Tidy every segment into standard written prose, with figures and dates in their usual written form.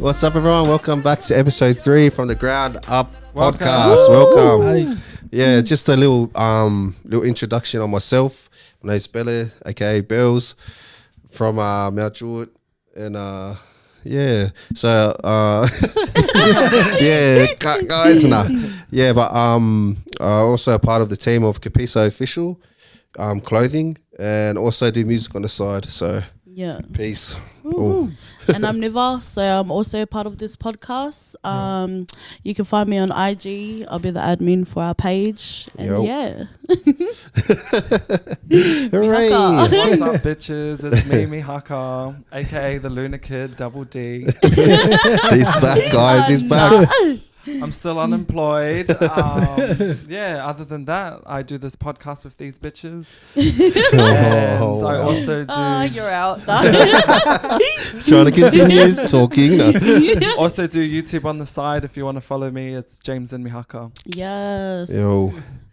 What's up, everyone? Welcome back to episode 3 from the Ground Up podcast. Welcome. Hey. Yeah, just a little introduction on myself. My name's Bella, aka Pelz, from Mount Druitt, and guys, but also a part of the team of Capiso Official clothing, and also do music on the side. So yeah, peace. And I'm Niva, so I'm also part of this podcast. You can find me on IG. I'll be the admin for our page. And yeah. Hooray. What's up, bitches? It's me, Mihaka, aka the Lunar Kid, Double D. He's back, guys. He's back. I'm still unemployed. Other than that, I do this podcast with these bitches. And I also do... you're out. Trying to continue talking. Also do YouTube on the side. If you want to follow me, it's James and Mihaka. Yes. Yo.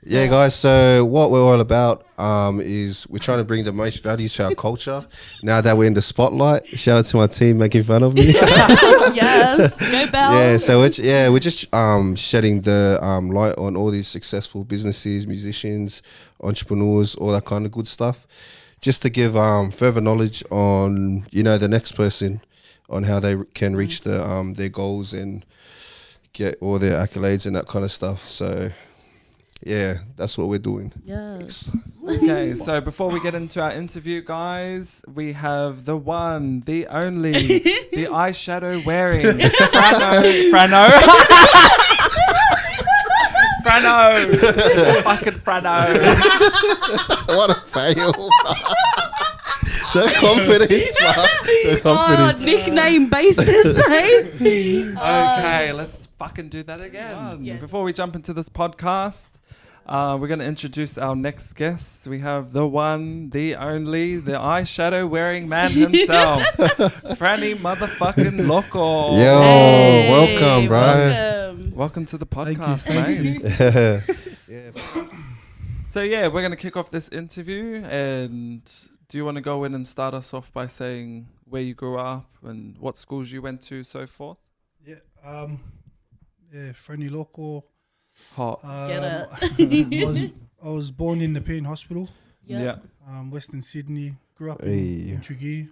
Yeah, guys, so what we're all about is we're trying to bring the most value to our culture now that we're in the spotlight. Shout out to my team making fun of me. Yes, go Bell. Yeah, so we're just shedding the light on all these successful businesses, musicians, entrepreneurs, all that kind of good stuff, just to give further knowledge on, the next person, on how they can reach their goals and get all their accolades and that kind of stuff. So yeah, that's what we're doing. Yes. Okay, so before we get into our interview, guys, we have the one, the only, the eyeshadow wearing Frano. Fucking Frano. What a fail. The confidence, man. The confidence. Nickname basis, eh? Okay, let's fucking do that again. Yeah. Before we jump into this podcast, we're going to introduce our next guest. We have the one, the only, the eyeshadow wearing man himself, Franny motherfucking Loco. Yo, hey, welcome, bro. Welcome to the podcast, mate. Yeah. So yeah, we're going to kick off this interview. And do you want to go in and start us off by saying where you grew up and what schools you went to, so forth? Yeah, Franny Loco. Hot. Get it. I was born in the Pain Hospital, Yeah. Western Sydney. Grew up Hey. in Tregear,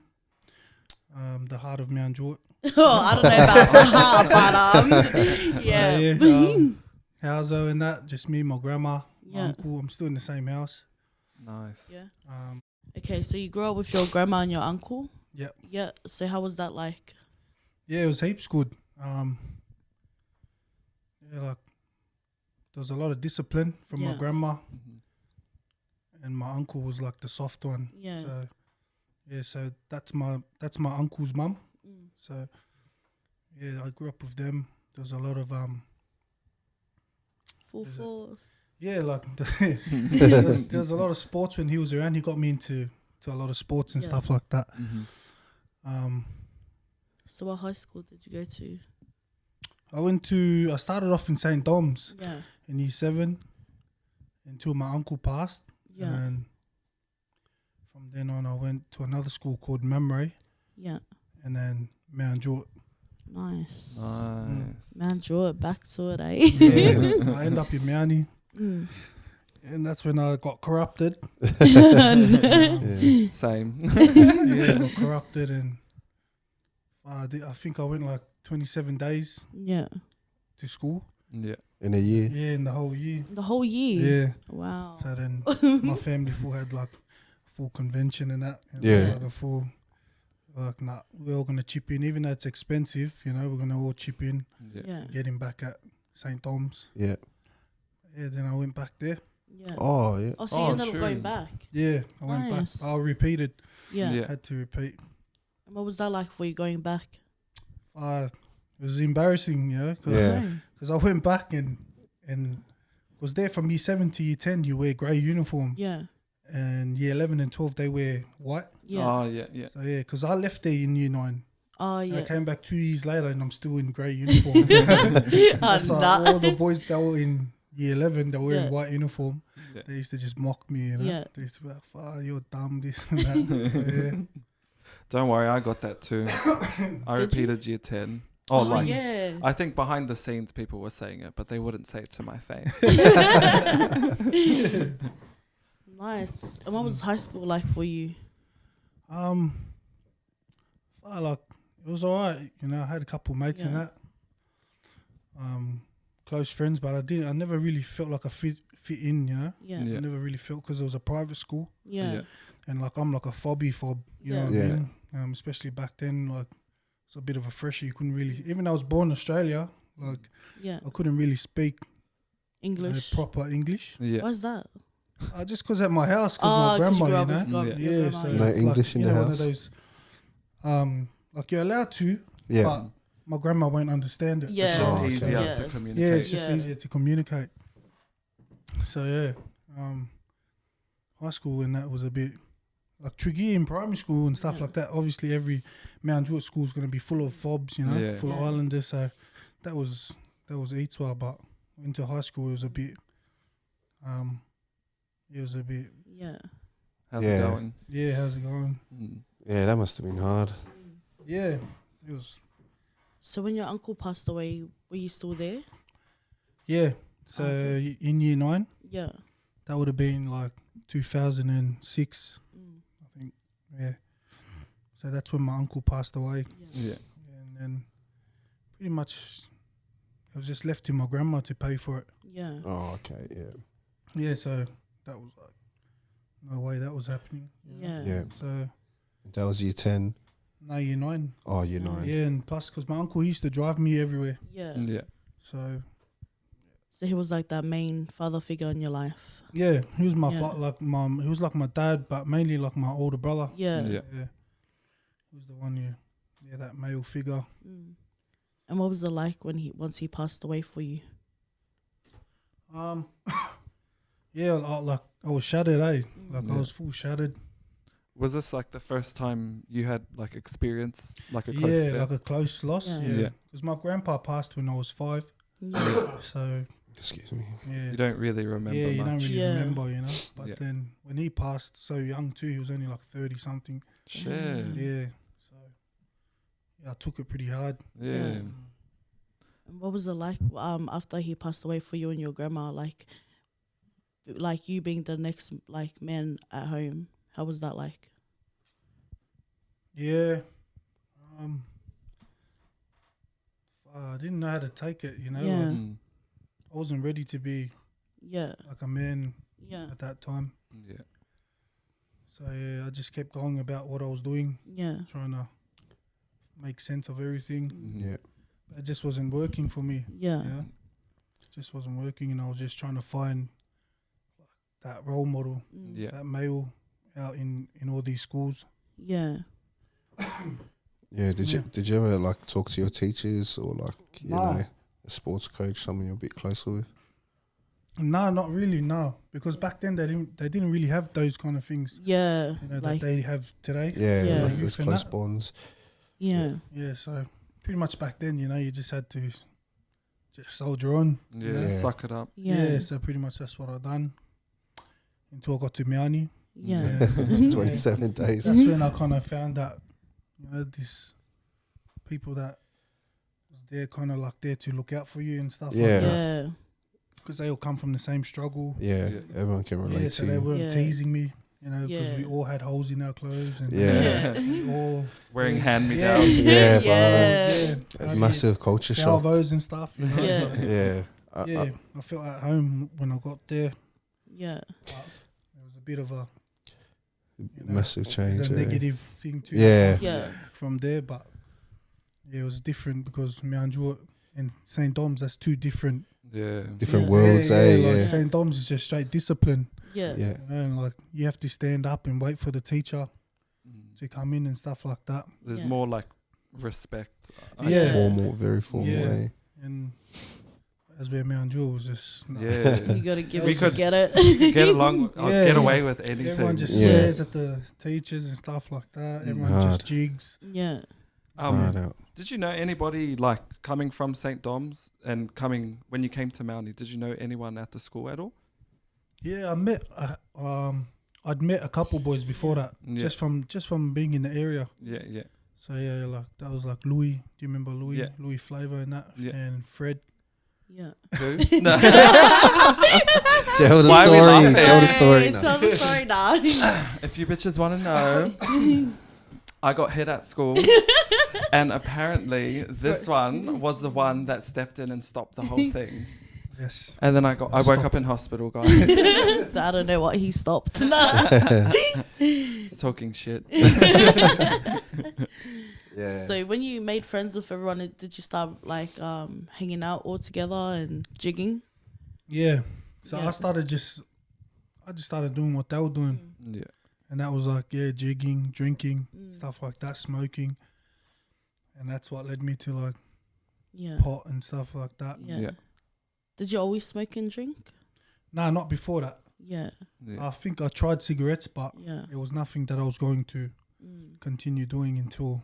the heart of Mount Druitt. I don't know about the heart, but yeah. Houso and that, just me, my grandma, my Yeah. uncle. I'm still in the same house. Nice. Yeah. Um, Okay, so you grew up with your grandma and your uncle? Yeah. Yeah. So how was that like? yeah, it was heaps good. There was a lot of discipline from my grandma, Mm-hmm. and my uncle was like the soft one. Yeah. So that's my uncle's mum. Mm. So yeah, I grew up with them. There was a lot of Full force. yeah, like there was a lot of sports when he was around. He got me into a lot of sports and stuff like that. Mm-hmm. So what high school did you go to? I started off in St. Dom's Yeah. in Year 7 until my uncle passed. Yeah. And from then on, I went to another school called Memory, Yeah. and then Mount Druitt. Nice. Nice. Man, draw it back to it, eh? Yeah, I ended up in Miami, Mm. and that's when I got corrupted. Same. Yeah, I got corrupted, and I think I went like 27 days Yeah. to school. Yeah. In a year. Yeah, in the whole year. The whole year? Yeah. Wow. So then my family had like full convention and that. Yeah. Like a full, nah, we're all going to chip in. Even though it's expensive, we're going to all chip in, Yeah. get him back at St. Dom's. Yeah. Yeah, then I went back there. Yeah. Oh, yeah. Oh, so you ended up going back? Yeah, I went back. Nice. I repeated. Yeah. Yeah. Had to repeat. And what was that like for you going back? It was embarrassing, Yeah. because I went back and was there from Year 7 to Year 10. You wear grey uniform, Yeah. and Year 11 and 12 they wear white. Yeah. Oh, yeah, yeah. So yeah, because I left there in Year 9. Oh, And I yeah. came back 2 years later and I'm still in grey uniform. That's like all the boys that were in Year 11, they were wearing white uniform. Yeah. They used to just mock me, Yeah. They used to be like, you're dumb, this and that. Don't worry, I got that too. I repeated Year 10. Oh, Oh, like yeah. I think behind the scenes people were saying it, but they wouldn't say it to my face. Nice. And what was high school like for you? I like it was alright. You know, I had a couple mates in Yeah. that. Close friends, but I never really felt like I fit in. You know, Yeah. Yeah. I never really felt because it was a private school, Yeah. Yeah. and like I'm like a fob. You know what Yeah. I mean? Especially back then, like it's a bit of a freshie. You couldn't really, even though I was born in Australia, like Yeah. I couldn't really speak English. proper English. Yeah. What's that? Just because at my house, because Oh, my 'cause you grew grandma, up you with know. your Yeah, grandma, so yeah. No it's English in you the know, house? One of those, like you're allowed to, Yeah. but my grandma won't understand it. Yeah. It's just Oh, okay. easier Yes. to communicate. Yeah, it's just Yeah. easier to communicate. So yeah, high school and that was a bit like tricky in primary school and stuff Yeah. like that. Obviously, every Mount Druitt school is going to be full of fobs, you know, Yeah. full of Yeah. islanders. So that was Eatswell, but into high school it was a bit, Yeah. How's Yeah. it going? yeah. How's it going? Mm. Yeah, that must have been hard. Yeah, it was. So when your uncle passed away, were you still there? Yeah. So Okay. in year 9, Yeah. that would have been like 2006, Mm. I think. Yeah. So that's when my uncle passed away. Yeah. Yeah. And then pretty much it was just left to my grandma to pay for it. Yeah. Oh, okay, yeah. Yeah, so that was like no way that was happening. you know. Yeah. Yeah. So That was year 10. now year 9. Oh, year Mm. 9. Yeah, and plus because my uncle used to drive me everywhere. Yeah. Yeah. So So he was like that main father figure in your life. yeah, he was my Yeah. like mom. He was like my dad, but mainly like my older brother. Yeah. Yeah. Yeah. He was the one. Yeah, that male figure. Mm. And what was it like when once he passed away for you? Yeah, like I was shattered, eh? Like Yeah. I was full shattered. Was this like the first time you had like experience like a close Yeah, death? like a close loss. Yeah. Yeah, Yeah. because my grandpa passed when I was 5. Yeah. So Excuse me. yeah, You don't really remember yeah, you much. don't really Yeah. remember, you know. But Yeah. then when he passed so young too, he was only like 30 something. Shit. Yeah, so yeah, I took it pretty hard. Yeah. And what was it like after he passed away for you and your grandma? Like you being the next like man at home. How was that like? Yeah, I didn't know how to take it, you know. Yeah. Like, Mm. I wasn't ready to be Yeah. like a man Yeah. at that time. Yeah. So yeah, I just kept going about what I was doing, Yeah. trying to make sense of everything. Mm. Yeah. It just wasn't working for me. Yeah. Yeah, it just wasn't working, and I was just trying to find like, that role model, Mm. Yeah. that male out in all these schools. Yeah. Yeah, did you ever like talk to your teachers or like you Nah. know a sports coach, someone you're a bit closer with? No, not really. No, because back then they didn't really have those kind of things, Yeah. you know, Like that they have today. Yeah, Yeah. like Youth those and close that. bonds. yeah. Yeah, so pretty much back then, you know, you just had to just soldier on. Yeah. Yeah. Suck it up. Yeah. So pretty much that's what I done until I got to Miami. Yeah. 27 days. That's when I kind of found that, you know, this people that was there kind of like there to look out for you and stuff. Yeah. Yeah. Because they all come from the same struggle. Yeah, Yeah. everyone can relate Yeah, to so they you. weren't Yeah. teasing me, you know, because Yeah. we all had holes in our clothes and Yeah. we all Wearing Yeah. hand me Yeah. downs. Yeah, Yeah. A massive culture shock. salvos and stuff. You know? Yeah. So, Yeah. yeah, I felt at home when I got there. Yeah. There was a bit of a you know, Massive change. there's a yeah. negative thing too. Yeah. Yeah. From there, but yeah, it was different because Mount Druitt and St. Dom's, that's two different Yeah. Different Yeah. worlds, eh? like Yeah. St. Dom's is just straight discipline, Yeah. Yeah. you know, and like you have to stand up and wait for the teacher Mm. to come in and stuff like that. There's Yeah. more like respect. I Yeah. think. Formal, very formal, Yeah. eh? And as where Mount Druitt was just Yeah. You gotta give We it to could get it. Get along, Yeah, get yeah. away with anything. everyone just Yeah. swears at the teachers and stuff like that. Mm. Everyone Hard. just jigs. Yeah. Hard out. Did you know anybody like coming from St. Dom's and coming when you came to Mountie? Did you know anyone at the school at all? Yeah, I'd met a couple boys before that, Yeah. just from being in the area. Yeah, yeah. So yeah, like that was like Louis. Do you remember Louis? Yeah. Louis Flavor and that, Yeah. and Fred. Yeah. Who? No. Tell the Why are we story. laughing? Tell the story. Hey, No. tell the story now. If you bitches want to know, I got hit at school, and apparently this one was the one that stepped in and stopped the whole thing. Yes. And then I woke up in hospital, guys. So I don't know what he stopped. No. He's talking shit. Yeah. So when you made friends with everyone, did you start like hanging out all together and jigging? Yeah. So Yeah. I just started doing what they were doing, Yeah. and that was like jigging, drinking, stuff like that, smoking, and that's what led me to like Yeah. pot and stuff like that. Yeah. Yeah. Did you always smoke and drink? Nah, not before that. Yeah. Yeah. I think I tried cigarettes, but Yeah. it was nothing that I was going to continue doing until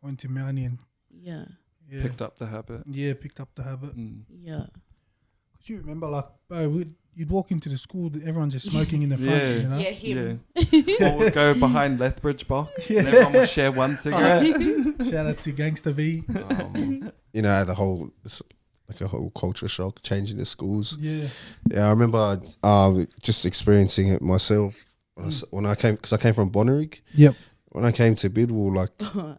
I went to Miami and Yeah. Picked up the habit. picked up the habit. Yeah. Do you remember, like, bro, you'd walk into the school, everyone just smoking in the front, Yeah. you know? Yeah, him. Yeah. Or would go behind Lethbridge box and everyone would share one cigarette. Shout out to Gangster V. You know, the whole, it's like a whole culture shock, changing the schools. Yeah. Yeah, I remember just experiencing it myself when I came, because I came from Bonnyrigg. Yep. When I came to Bidwell, like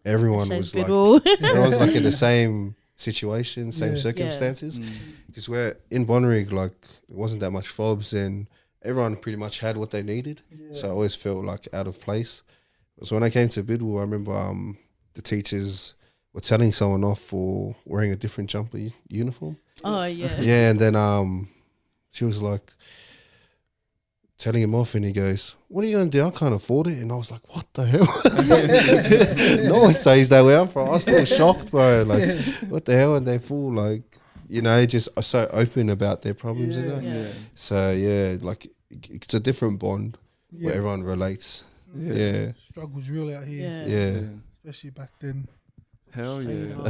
everyone was like, Bidwell. everyone was like in the same situation, same Yeah. circumstances. Because we're in Bonnyrigg, like it wasn't that much fobs, and everyone pretty much had what they needed. So I always felt like out of place. So when I came to Bidwell, I remember the teachers were telling someone off for wearing a different jumper uniform. Oh yeah. Yeah, and then she was like telling him off, and he goes, "What are you gonna do? I can't afford it." And I was like, "What the hell?" No one says that where I'm from. I was still shocked, bro. Like, what the hell? And they feel like, you know, just are so open about their problems and that. Yeah. So yeah, like it's a different bond where everyone relates. Yeah, Struggle's real out here, yeah. especially back then. Hell yeah.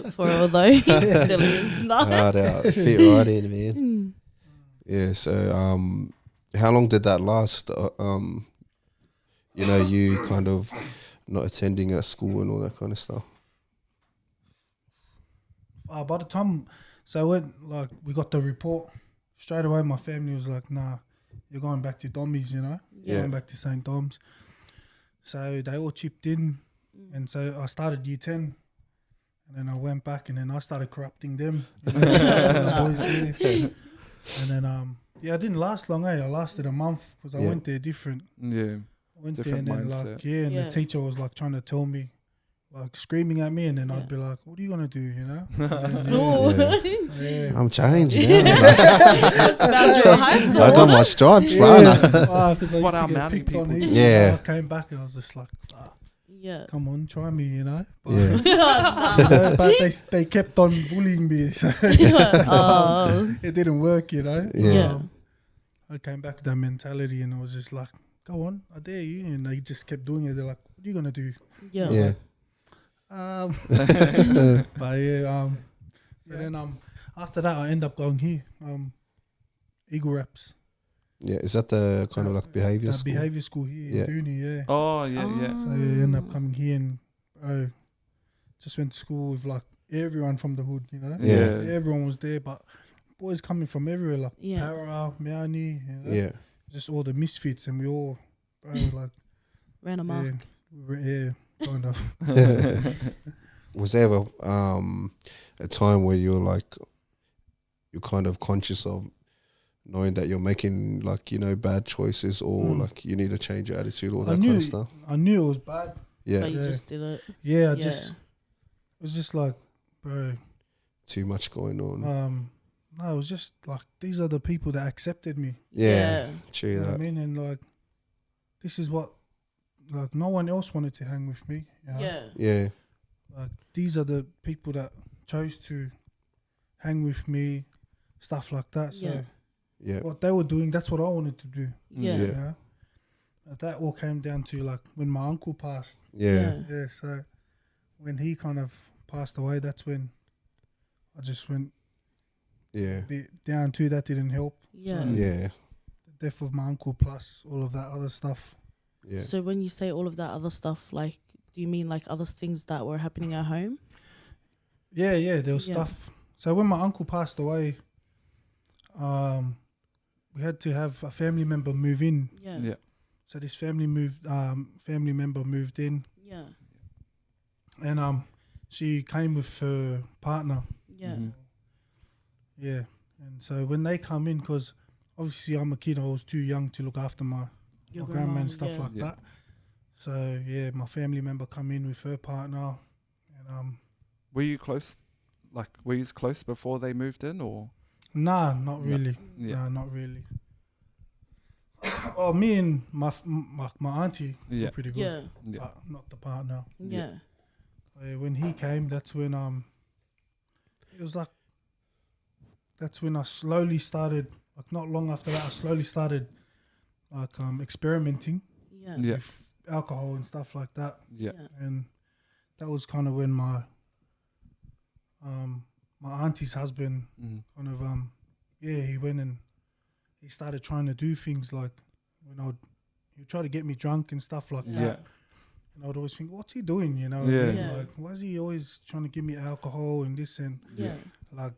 For all though, he still is not. Hard out, fit right in, man. Yeah. So how long did that last? You know, you kind of not attending at school and all that kind of stuff. By the time, so when like we got the report, straight away my family was like, "Nah, you're going back to Dommies, you know, Yeah. going back to St. Dom's." So they all chipped in, and so I started year 10, and then I went back, and then I started corrupting them. You know, the boys there. And then I didn't last long. I lasted a month because I went there different. Yeah. I went Different there and then mindset. like and Yeah. the teacher was like trying to tell me, like screaming at me, and then I'd be like, "What are you gonna do?" You know? And then, Oh. Yeah. I'm changed now. That's about your high school. I got my stripes, bro. This is what our mountain people do. Yeah. I came back and I was just like, Yeah. "Come on, try me," you know. But, Yeah. but they kept on bullying me, so Oh. it didn't work, you know. Yeah. I came back with that mentality, and I was just like, "Go on, I dare you," and they just kept doing it. They're like, "What are you gonna do?" Yeah. Yeah. But yeah, so then after that I end up going here, Eagle Raps. Yeah. Is that the kind of like behavior That school? behavior school here Yeah. in Dooney, yeah. Oh, yeah. So I end up coming here and just went to school with like everyone from the hood, you know. Yeah. Everyone was there, but boys coming from everywhere, like Yeah. Para, Miani, you know? Yeah. Just all the misfits, and we all, like, Ran amok. yeah, kind of. Was there ever a time where you're kind of conscious of knowing that you're making like, you know, bad choices, or like you need to change your attitude, all that kind of stuff? I knew it was bad. Yeah. But you just did it. Yeah, Yeah. it was just like, bro, Too much going on. no, it was just like, these are the people that accepted me. Yeah. True You know what I that. mean? And like, this is what, like, no one else wanted to hang with me. You know? Yeah. Yeah. Like, these are the people that chose to hang with me, stuff like that. So Yeah. Yeah. what they were doing, that's what I wanted to do. Yeah. Yeah. You know? But that all came down to like when my uncle passed. Yeah. Yeah, so when he kind of passed away, that's when I just went Yeah. down to that. Didn't help. Yeah. So Yeah. the death of my uncle plus all of that other stuff. Yeah. So when you say all of that other stuff, like, Do you mean like other things that were happening at home? Yeah, there was Yeah. stuff. So when my uncle passed away, we had to have a family member move in. Yeah. Yeah. So this family member moved in, Yeah. and she came with her partner. Yeah. Mhm. Yeah, and so when they come in, because obviously I'm a kid, I was too young to look after my grandma and stuff like Yeah. that. So yeah, my family member come in with her partner, and Were you close? Like, were you close before they moved in, or? nah, not No. really. Yeah. Nah, not really. Oh, me and my auntie Yeah. were pretty good, Yeah. Yeah. but not the partner. Yeah. When he came, that's when it was like, that's when I slowly started. Like not long after that, I slowly started like experimenting Yeah. Yeah. with alcohol and stuff like that. Yeah. And that was kind of when my auntie's husband Mhm. kind of he went and he started trying to do things like when he would try to get me drunk and stuff like Yeah. that. And I would always think, what's he doing? You know, Yeah. Yeah. like why is he always trying to give me alcohol and this and Yeah. like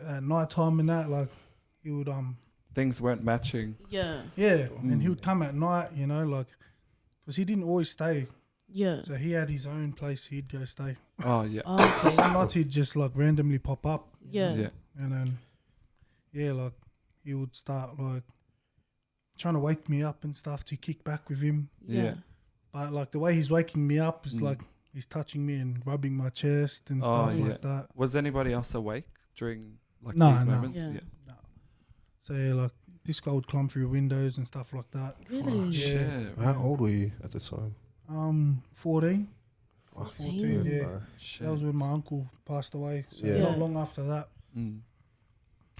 at night time and that, like he would Things weren't matching. Yeah. and he would come at night, you know, like because he didn't always stay, Yeah. so he had his own place he'd go stay. Oh yeah. Oh, So okay. some nights he'd just like randomly pop up, Yeah. Yeah. and then like he would start like trying to wake me up and stuff to kick back with him. Yeah. But like the way he's waking me up is Mm. like he's touching me and rubbing my chest and Oh, stuff yeah. like that. Was anybody else awake during like No, these no. moments? Yeah. Yeah. So yeah, like this guy would climb through windows and stuff like that. Really? Oh, Yeah. shit. How old were you at the time? 14. 14. Yeah. bro. Shit. That was when my uncle passed away. So Yeah. not long after that. Mm.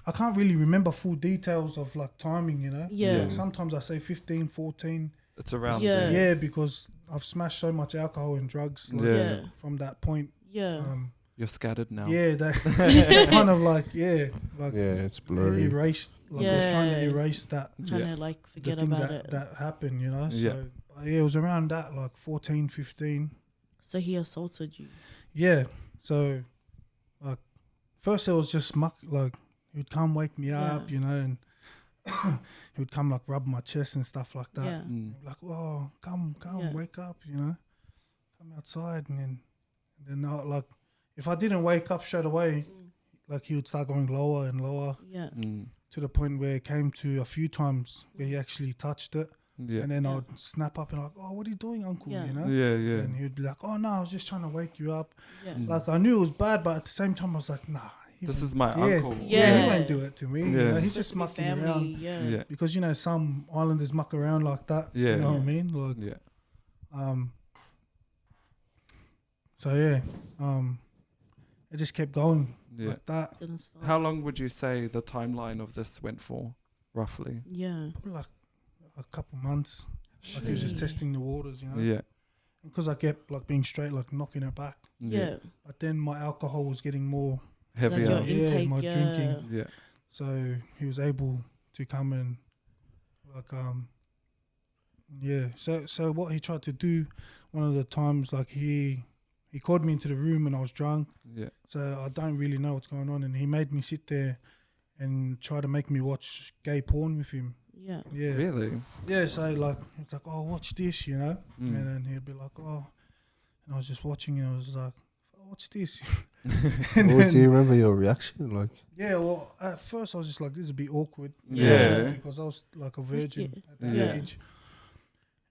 I can't really remember full details of like timing, you know. Yeah. Yeah. Sometimes I say 15, 14. It's around Yeah. there. Yeah, because I've smashed so much alcohol and drugs like, Yeah. Yeah. from that point. Yeah. You're scattered now. Yeah, that kind of like like Yeah, it's blurry. erased. Like I was trying to Yeah. erase that Trying Yeah. to like the forget things about that, it. that happened, you know. Yeah. So yeah, it was around that like 14, 15. So he assaulted you. Yeah. So like first it was just like he would come wake me up, Yeah. you know, and he would come like rub my chest and stuff like that. Yeah. Mm. Like, oh, come, Yeah. wake up, you know, come outside, and then like if I didn't wake up straight away, like he would start going lower and lower Yeah. Mm. to the point where it came to a few times where he actually touched it, Yeah. and then Yeah. I would snap up and like, oh, what are you doing, uncle? Yeah. You know, Yeah. Yeah. and he'd be like, oh no, I was just trying to wake you up. Yeah. Mm. Like I knew it was bad, but at the same time I was like, nah, he This won't- is my yeah, uncle. Yeah. he won't do it to me. You Yeah. know, he's Supposed just to be mucking around. Yeah. Yeah. Because you know some islanders muck around like that. Yeah. You know what I Yeah. mean? Like Yeah. So yeah, it just kept going Yeah. like that. Didn't stop. How long would you say the timeline of this went for, roughly? Yeah. Probably like a couple months. Like he was just Shit. testing the waters, you know. Yeah. Because I kept like being straight, like knocking it back. Yeah. But then my alcohol was getting more, Heavier. Like Yeah, your intake. my Yeah. drinking. Yeah. so he was able to come and like yeah. So what he tried to do, one of the times, like he called me into the room and I was drunk. Yeah. So I don't really know what's going on, and he made me sit there and try to make me watch gay porn with him. Yeah. Yeah, Really? yeah. So like it's like, oh, watch this, you know, Mm. and then he'd be like, oh, and I was just watching, and I was like, oh, what's this? What, do you remember your reaction? Like, Yeah, well, at first I was just like, this is a bit awkward. Yeah. Because I was like a virgin Yeah. at that Yeah. age,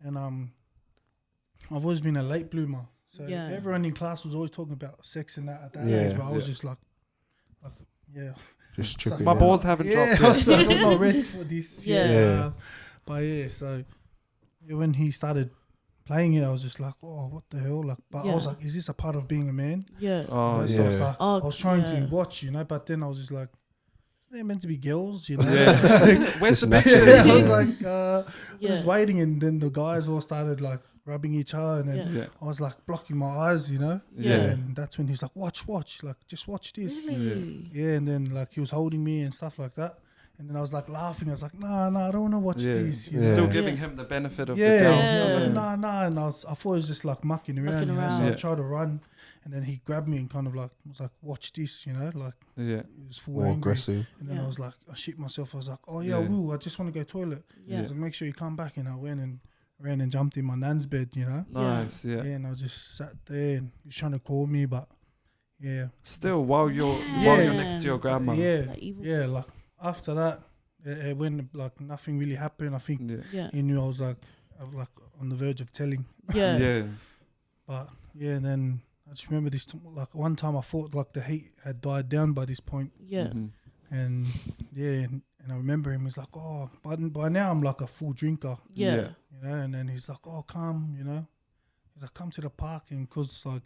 and I've always been a late bloomer. So Yeah. everyone in class was always talking about sex and that at that Yeah. age, but I was Yeah. just like, yeah. just So tripping My out. balls haven't Yeah, dropped I yet. was like, I'm not ready for this. Yeah. Yeah. But yeah, so when he started playing it, I was just like, oh, what the hell? Like, but I was Yeah. like, is this a part of being a man? Yeah. Oh, So I was yeah. like, Oh, I was trying yeah. to watch, you know, but then I was just like, isn't there meant to be girls, you know? Yeah. Where's the Just picture? Yeah, I was Yeah. like, Yeah. just waiting, and then the guys all started like rubbing each other, and then Yeah. Yeah. I was like blocking my eyes, you know. Yeah. And that's when he's like, watch, like just watch this. Really? Yeah, and then like he was holding me and stuff like that, And then I was like laughing. I was like, nah, I don't want to watch this. You Yeah. know? Still Yeah. giving him the benefit of the Yeah, doubt. I was like, Yeah. nah, and I thought it was just like mucking around, you know. So Yeah. I tried to run, and then he grabbed me and kind of like was like, watch this, you know, like Yeah. he was full More angry. aggressive. And then Yeah. I was like, I shit myself. I was like, oh yeah, Yeah. I will. I just want to go toilet. Yeah. So make sure you come back. And I went and ran and jumped in my nan's bed, you know. Nice. Yeah, Yeah. and I just sat there and he was trying to call me, but yeah, Still, while you're Yeah. next to your grandma. yeah, Like evil. yeah. Like after that, it went like nothing really happened. I think Yeah. Yeah. he knew I was like on the verge of telling. Yeah. Yeah. But yeah, and then I just remember this. Like one time, I thought like the heat had died down by this point, Yeah. Mhm. and yeah, and I remember him. He's like, oh, but by now I'm like a full drinker, Yeah. you know. And then he's like, oh, come, you know. He's like, come to the park, and because like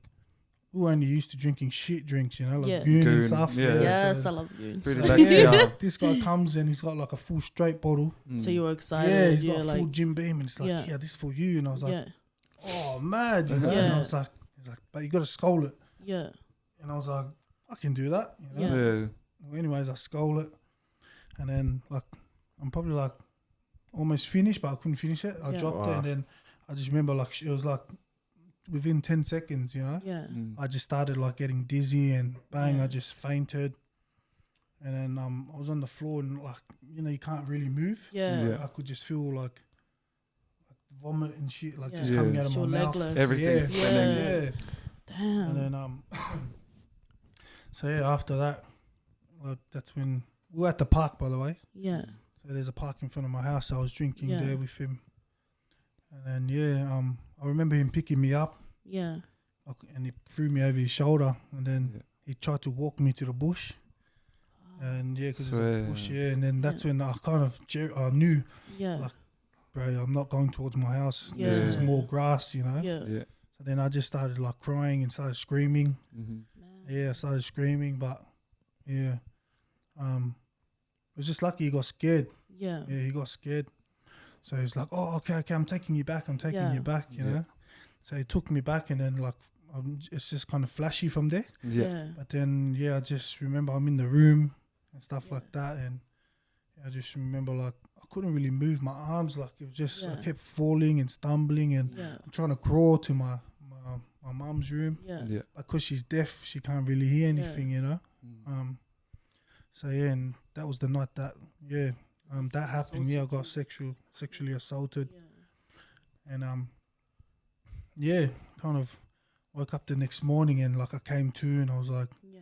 we were only used to drinking shit drinks, you know, like Yeah. goon Goon, and stuff. yeah. Yes, so- I love you. Pretty So, like yeah, this guy comes and he's got like a full straight bottle. So you were excited. Yeah, he's Yeah, got a like full Jim Beam, and it's like, Yeah. yeah, this for you. And I was like, yeah, oh, mad, you know. And Yeah. I was like, he's like, but you got to skull it. yeah, And I was like, I can do that, you know. Yeah. Yeah. Well, anyways, I skull it, and then like I'm probably like almost finished, but I couldn't finish it. I Yeah. dropped it, Wow. and then I just remember like it was like within 10 seconds, you know. yeah, Mm. I just started like getting dizzy and bang, Yeah. I just fainted. And then I was on the floor and like, you know, you can't really move. yeah. Yeah. I could just feel like vomit and shit like Yeah. just Yeah. coming out of So my mouth. legless. Everything's Yeah. spinning. Yeah. Damn. And then so yeah, after that, like that's when we were at the park, by the way. yeah, So there's a park in front of my house. I was drinking Yeah. there with him. And then yeah, I remember him picking me up. yeah, And he threw me over his shoulder, and then Yeah. he tried to walk me to the bush. And yeah, because there's a bush, Swear. yeah. And then that's Yeah. when I kind of knew, yeah, Like, bro, I'm not going towards my house. This is Yeah. more grass, you know. yeah. Yeah. So then I just started like crying and started screaming. Mhm. Man. Yeah, I started screaming, but yeah, it was just lucky he got scared. Yeah, Yeah, he got scared. So he's like, oh, okay, I'm taking you back. I'm taking Yeah. you back, you Yeah. know. So he took me back, and then like it's just kind of flashy from there. Yeah. yeah, But then yeah, I just remember I'm in the room and stuff Yeah. like that, and I just remember like I couldn't really move my arms. Like it was just I Yeah. kept falling and stumbling, and yeah, I'm trying to crawl to my mum's room. yeah, Yeah. Because she's deaf, she can't really hear anything, you know. Mm. So yeah, and that was the night that that happened. Yeah, I got sexually assaulted, yeah. and yeah, kind of woke up the next morning and like I came to, and I was like, Yeah.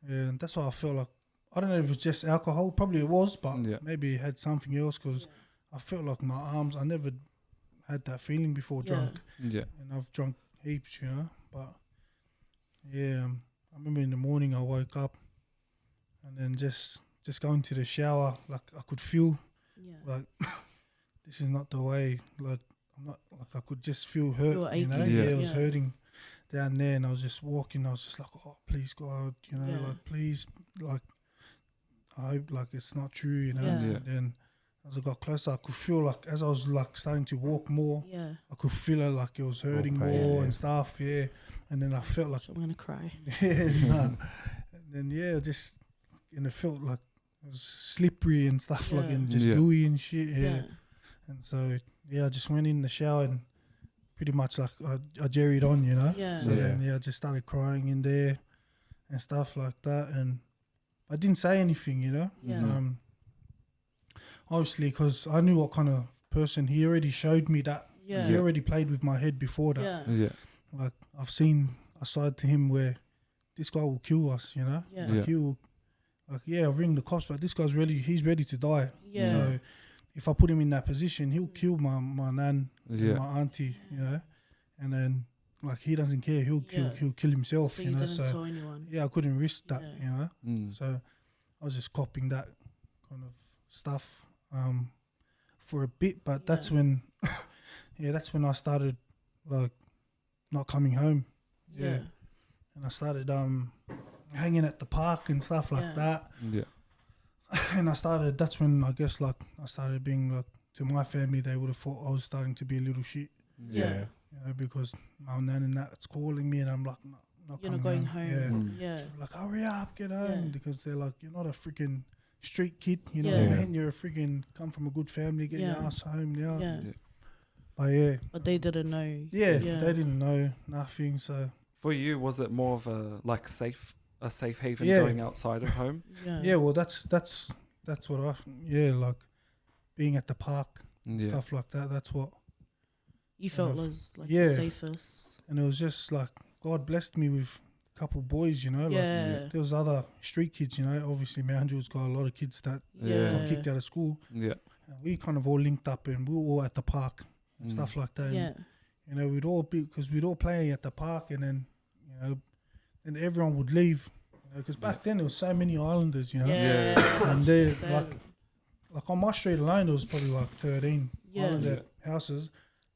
yeah, and that's why I felt like I don't know if it was just alcohol, probably it was, but Yeah. maybe it had something else because I felt like my arms. I never had that feeling before Yeah. drunk, Yeah. and I've drunk heaps, you know. But yeah, I remember in the morning I woke up, and then just going to the shower, like I could feel Yeah. like this is not the way. Like I'm not like I could just feel hurt. You were You know, aching. Yeah. it was Yeah. hurting down there, and I was just walking. I was just like, oh, please God, you know, Yeah. like please, like I hope like it's not true, you know. Yeah. Yeah. And then as I got closer, I could feel like as I was like starting to walk more, Yeah. I could feel it like it was hurting pain, more yeah. and stuff. Yeah, and then I felt like I'm gonna cry. yeah, nah. And then yeah, just and it felt like it was slippery and stuff like Yeah. and just Yeah. gooey and shit. Yeah. Yeah. And so yeah, I just went in the shower and pretty much like I jerried on, you know. Yeah. So Yeah. then yeah, I just started crying in there and stuff like that, and I didn't say anything, you know. Yeah. Mhm. Obviously, because I knew what kind of person he already showed me that Yeah. he already played with my head before that. Yeah. Yeah. Like I've seen a side to him where this guy will kill us, you know. Yeah. Yeah. Like he'll, like yeah, I'll ring the cops, but this guy's ready. He's ready to die. Yeah. So if I put him in that position, he'll kill my nan, and Yeah. my auntie, you know. And then like he doesn't care. He'll Yeah. kill himself, So you you know. didn't So tell anyone. yeah, I couldn't risk that, Yeah. you know. Mm. So I was just copying that kind of stuff for a bit, but that's Yeah. when, yeah, that's when I started like not coming home. Yeah. And I started hanging at the park and stuff like Yeah. that. Yeah. And that's when I guess like I started being like, to my family, they would have thought I was starting to be a little shit, Yeah. you know, because my nan and that's calling me and I'm like, not You're not coming going home. Yeah. Mm. Yeah. Like, hurry up, get home. Yeah. Because they're like, you're not a freaking street kid, you know, Yeah. man, you're a freaking come from a good family, get your Yeah. ass home now. Yeah. But yeah, But they didn't know. yeah, Yeah. they didn't know nothing. So For you, was it more of a safe haven Yeah. going outside of home? yeah, well, that's what like being at the park, Yeah. stuff like that. That's what, You felt of- was like yeah. the safest. and it was just like God blessed me with a couple boys, you know. Like, Yeah. there was other street kids, you know. Obviously, Mounjul's got a lot of kids that Yeah. got kicked out of school. Yeah. And we kind of all linked up, and we were all at the park and Mm. stuff like that. Yeah. And, you know, we'd all play at the park, and then, you know, and everyone would leave, because back then there was so many islanders, you know. Yeah. And they So- like on my street alone, there was probably like 13 Yeah. islander houses,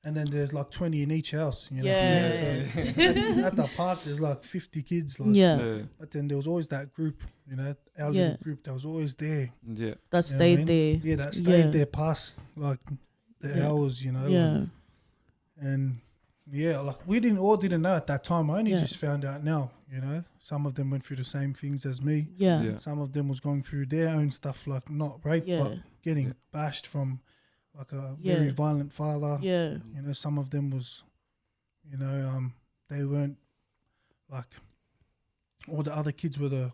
and then there's like 20 in each house, you know. Yeah. So at the park, there's like 50 kids, like, Yeah. but then there was always that group, you know, our Yeah. little group that was always there. Yeah. That You know what I stayed mean? there. Yeah, that stayed Yeah. there past like the Yeah. hours, you know. Yeah. And yeah, like we didn't know at that time. I only Yeah. just found out now, you know. Some of them went through the same things as me. Yeah. Yeah. Some of them was going through their own stuff, like not rape, Yeah. but getting Yeah. bashed from like a Yeah. very violent father. Yeah. You know, some of them was, you know, they weren't like all the other kids were the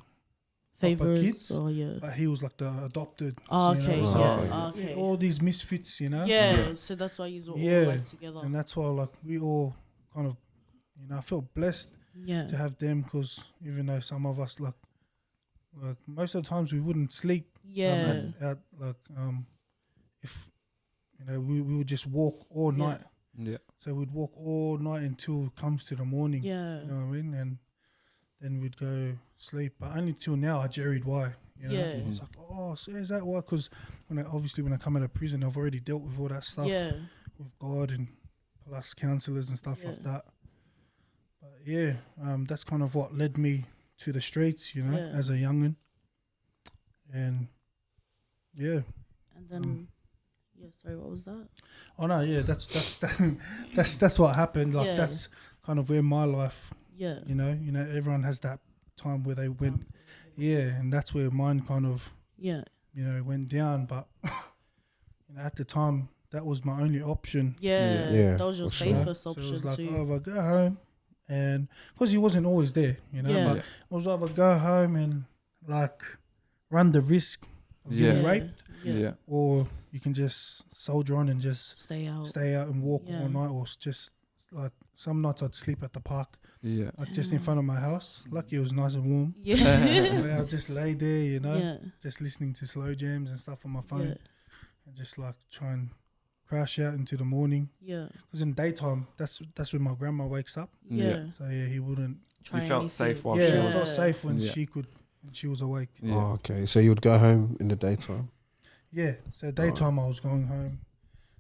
Favorites. kids, Oh yeah. but he was like the adopted. Oh, you know, okay. so- Yeah. Okay. Okay. All these misfits, you know. Yeah. So that's why you were Yeah. all like together. And that's why like we all kind of, you know, I felt blessed Yeah. to have them, because even though some of us like most of the times we wouldn't sleep. Yeah. If you know, we would just walk all Yeah. night. Yeah. So we'd walk all night until it comes to the morning. Yeah. You know what I mean? And then we'd go sleep. But only till now I jerried why. You know? Yeah. I was like, oh, so is that why? Because when I come out of prison, I've already dealt with all that stuff Yeah. with God and plus counselors and stuff like Yeah. that. But yeah, that's kind of what led me to the streets, you know, Yeah. as a youngin. And yeah. And then. Yeah. Sorry. What was that? Oh no, yeah, that's that's what happened. Like Yeah. that's kind of where my life, Yeah. you know, everyone has that time where they went, yeah, and that's where mine kind of, Yeah. you know, went down. But you know, at the time, that was my only option. Yeah. Yeah, That was your for sure. safest So it option was like, too. oh, if I go home, and because he wasn't always there, you know, Yeah. but it was either go home and like run the risk of Yeah. getting raped, Yeah. or you can just soldier on and just Stay out. stay out and walk Yeah. all night, or just like some nights I'd sleep at the park, Yeah. like just in front of my house. Lucky it was nice and warm. Yeah. Where I'd just lay there, you know, Yeah. just listening to slow jams and stuff on my phone, Yeah. and just like try and crash out into the morning. Yeah. Because in daytime, that's when my grandma wakes up. Yeah. So yeah, he wouldn't. Try You felt anything. safe while yeah, she I was- felt safe when Yeah. she was awake. Yeah. Oh, okay. So you would go home in the daytime. Yeah, so daytime I was going home,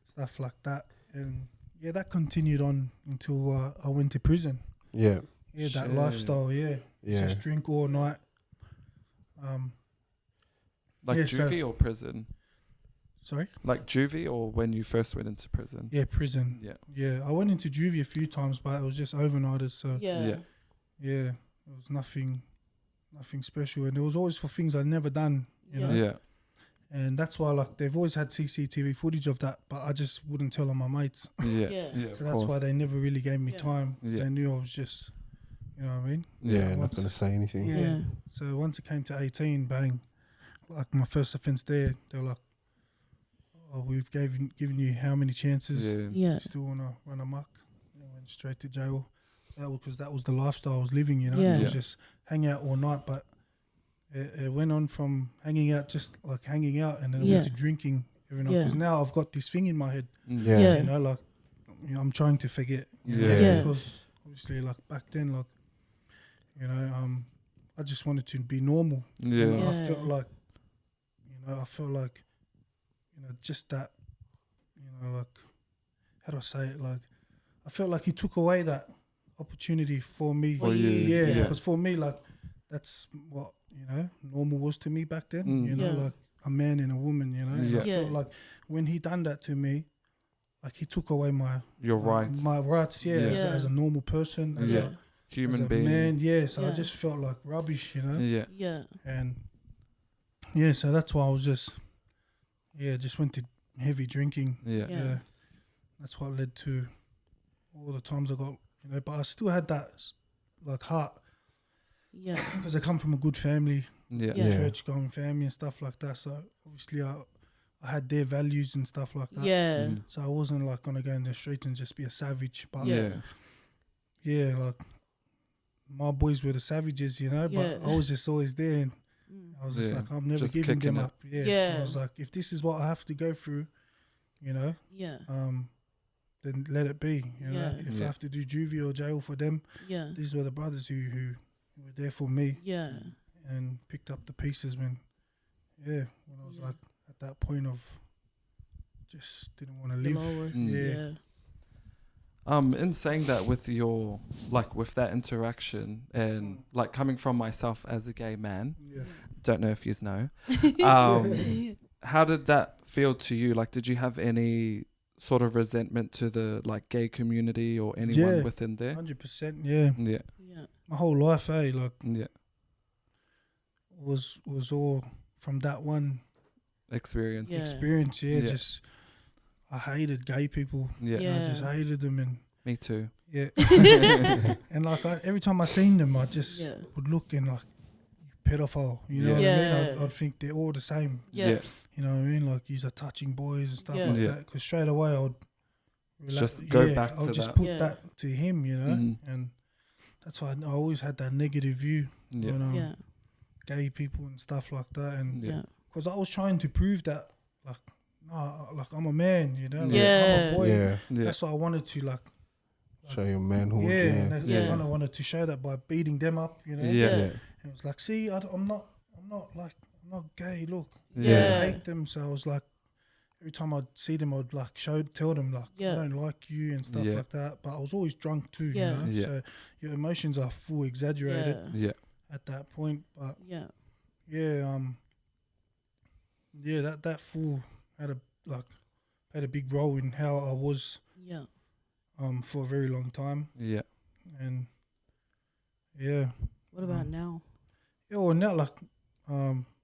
stuff like that, and yeah, that continued on until I went to prison. Yeah. Yeah, that Shit. lifestyle. Yeah, Yeah. just drink all night. Like Yeah, so- juvie or prison? Sorry. Like juvie or when you first went into prison? Yeah, prison. Yeah. Yeah, I went into juvie a few times, but it was just overnighters. So Yeah. Yeah. yeah, it was nothing special, and it was always for things I'd never done. You know, Yeah. and that's why like they've always had CCTV footage of that, but I just wouldn't tell on my mates. Yeah. Yeah. Yeah. So of that's why course. they never really gave me Yeah. time. 'Cause Yeah. They knew I was just, you know what I mean. Yeah. Not once- going to say anything. Yeah. Yeah. So once it came to 18, bang, like my first offence there, they were like, "Oh, we've given you how many chances? Yeah. Yeah. You still wanna run amok?" I went straight to jail. Because that was the lifestyle I was living. You know, Yeah. it was Yeah. just hang out all night, but it went on from hanging out, just like hanging out, and then it Yeah. went to drinking every night. Yeah. Because now I've got this thing in my head. Yeah. Yeah. You know, like I'm trying to forget. You know, Yeah. Yeah. Because obviously, like back then, like you know, I just wanted to be normal. You Yeah. know, Yeah. I felt like, just that, like, how do I say it? Like, I felt like he took away that opportunity for me. For you, Yeah, yeah. because for me, like, that's what, normal was to me back then. Mm. You know, Yeah. like a man and a woman, And Yeah. I felt like when he done that to me, like he took away my Your rights. my rights, Yeah. As a normal person, as Yeah. a Human as a being. man, so I Yeah. just felt like rubbish, Yeah. Yeah. and yeah, so that's why I was just went to heavy drinking. Yeah. Yeah. That's what led to all the times I got, but I still had that like heart Yeah. because I come from a good family, Yeah. Yeah. church going family and stuff like that. So obviously I had their values and stuff like that. Yeah. So I wasn't like gonna go in the streets and just be a savage. But Yeah. like my boys were the savages, but Yeah. I was just always there, and I was just Yeah. like, I'm never Just giving kicking them it. up. Yeah. Yeah. I was like, if this is what I have to go through, Yeah. then let it be. Yeah. If Yeah. I have to do juvie or jail for them, Yeah. these were the brothers who were there for me Yeah. and picked up the pieces when I was like at that point of just didn't want to The live. lowest. Yeah. Yeah. In saying that, with your with that interaction and like coming from myself as a gay man, Yeah. don't know if you know, how did that feel to you? Like, did you have any sort of resentment to the like gay community or anyone Yeah. within there? 100%. Yeah. Yeah. Yeah. My whole life, like Yeah. was all from that one Experience. Yeah. experience. Yeah. Yeah. Just I hated gay people. Yeah. Yeah. I just hated them, and Me too. yeah. And like every time I seen them, I just Yeah. would look and like, pedophile. You know what I Yeah. mean? I'd think they're all the same. Yeah. You know what I mean? Like you're touching boys and stuff Yeah. like Yeah. that. Because straight away I would Just go back I'll to just that. put Yeah. that to him, Mhm. and that's why I always had that negative view Yeah. on Yeah. gay people and stuff like that. And Yeah. Yeah. because I was trying to prove that, like, no, like I'm a man, like I'm Yeah. a boy. Yeah. Yeah. That's what I wanted to like. Show your manhood. Yeah, Yeah. and Yeah. I kind of wanted to show that by beating them up, Yeah. Yeah. Yeah. And it was like, see, I'm not gay. Look, Yeah. I hate them. So I was like, every time I'd see them, I'd like tell them like, Yeah. I don't like you and stuff Yeah. like that. But I was always drunk too, Yeah. Yeah. So your emotions are full exaggerated Yeah. Yeah. at that point. But Yeah. that fool had a big role in how I was Yeah. for a very long time. Yeah. And yeah. What about now? Yeah, well now like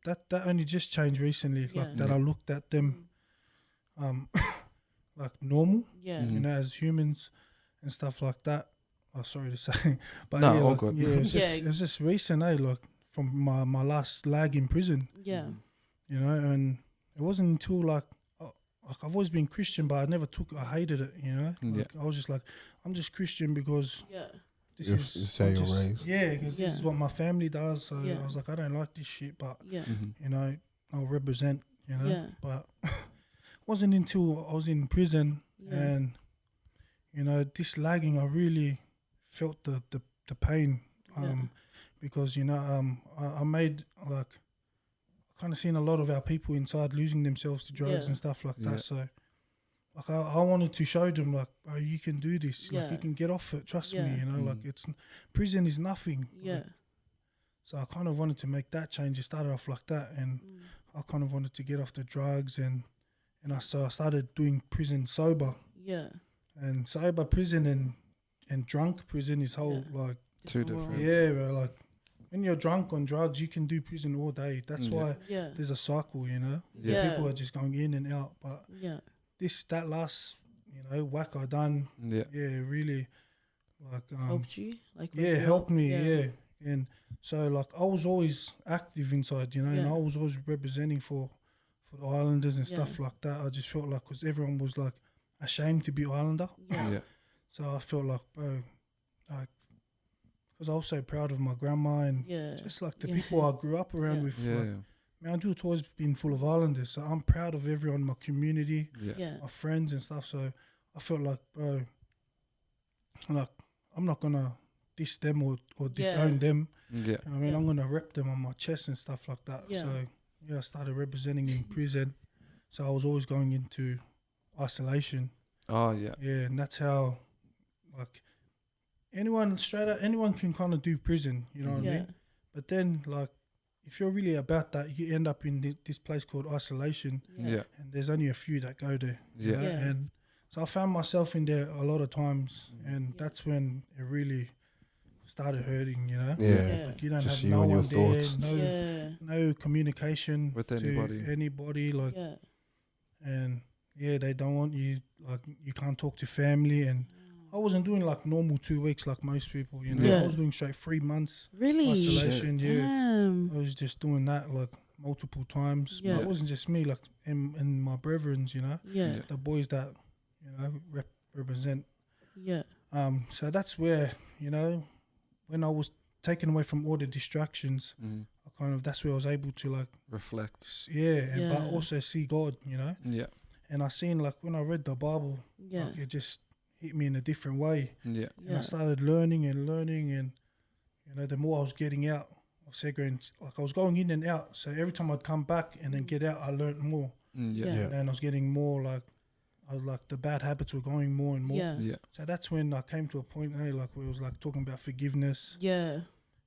that only just changed recently. Yeah. Like that I looked at them like normal, Yeah. Mhm. as humans and stuff like that. Oh, sorry to say, but No, yeah, all like, good. yeah, it's Yeah. just recent, like from my last lag in prison, Yeah. and it wasn't until like I've always been Christian, but I hated it, Yeah. Like, I was just like, I'm just Christian because Yeah. this It's is how I'm you're just- raised. Yeah, because Yeah. this is what my family does. So Yeah. I was like, I don't like this shit, but Yeah. Mhm. I'll represent, Yeah. But wasn't until I was in prison Yeah. and this lagging, I really felt the pain, Yeah. because I made like I kind of seen a lot of our people inside losing themselves to drugs Yeah. and stuff like Yeah. that. So like I wanted to show them like, oh, you can do this, like Yeah. you can get off it. Trust Yeah. me, like prison is nothing. Yeah. Like, so I kind of wanted to make that change. It started off like that, and I kind of wanted to get off the drugs, and I started doing prison sober, Yeah. and sober prison and drunk prison is whole Yeah. like Two world. different. yeah, bro, like when you're drunk on drugs, you can do prison all day. That's Yeah. why Yeah. there's a cycle, Yeah. People are just going in and out, but Yeah. that last whack I done, Yeah. really like Helped you? Like yeah, wake you helped up? me, yeah. And so like I was always active inside, and Yeah. I was always representing for the Islanders and Yeah. stuff like that. I just felt like because everyone was like ashamed to be Islander, Yeah. Yeah. so I felt like, bro, like because I was so proud of my grandma and Yeah. just like the Yeah. people I grew up around Yeah. with. Yeah. Like, Mount Jewel's always been full of Islanders, so I'm proud of everyone in my community, Yeah. Yeah. my friends and stuff. So I felt like, bro, like I'm not gonna diss them or disown them. Yeah. I mean, Yeah. I'm gonna rep them on my chest and stuff like that. Yeah. So I started representing in prison. So I was always going into isolation. Oh yeah. Yeah, and that's how, like, anyone can kind of do prison. You know what I Yeah. mean? But then, like, if you're really about that, you end up in this place called isolation, Yeah. and there's only a few that go there. you Yeah. know? Yeah. And so I found myself in there a lot of times, and Yeah. that's when it really started hurting, you know. Yeah. Like you don't Just have you no and your one there, thoughts. no communication With to anybody. anybody, like, Yeah. and they don't want you, like you can't talk to family, and I wasn't doing like normal 2 weeks like most people, you know. Yeah. I was doing straight 3 months Really? isolation. Yeah, Damn. I was just doing that like multiple times. Yeah. But it wasn't just me, like in my brethrens, you know, Yeah. Yeah. the boys that represent. Yeah. So that's where, you know, when I was taken away from all the distractions, I kind of, that's where I was able to like Reflect. but Yeah. also see God, you know. Yeah. And I seen like when I read the Bible, Yeah. like it just hit me in a different way. Yeah. And I Yeah. started learning, and you know, the more I was getting out of Segre, like I was going in and out. So every time I'd come back and then get out, I learned more. Yeah. Yeah. Yeah. And I was getting more like, the bad habits were going more and more. Yeah. Yeah. So that's when I came to a point, like where it was like talking about forgiveness, Yeah.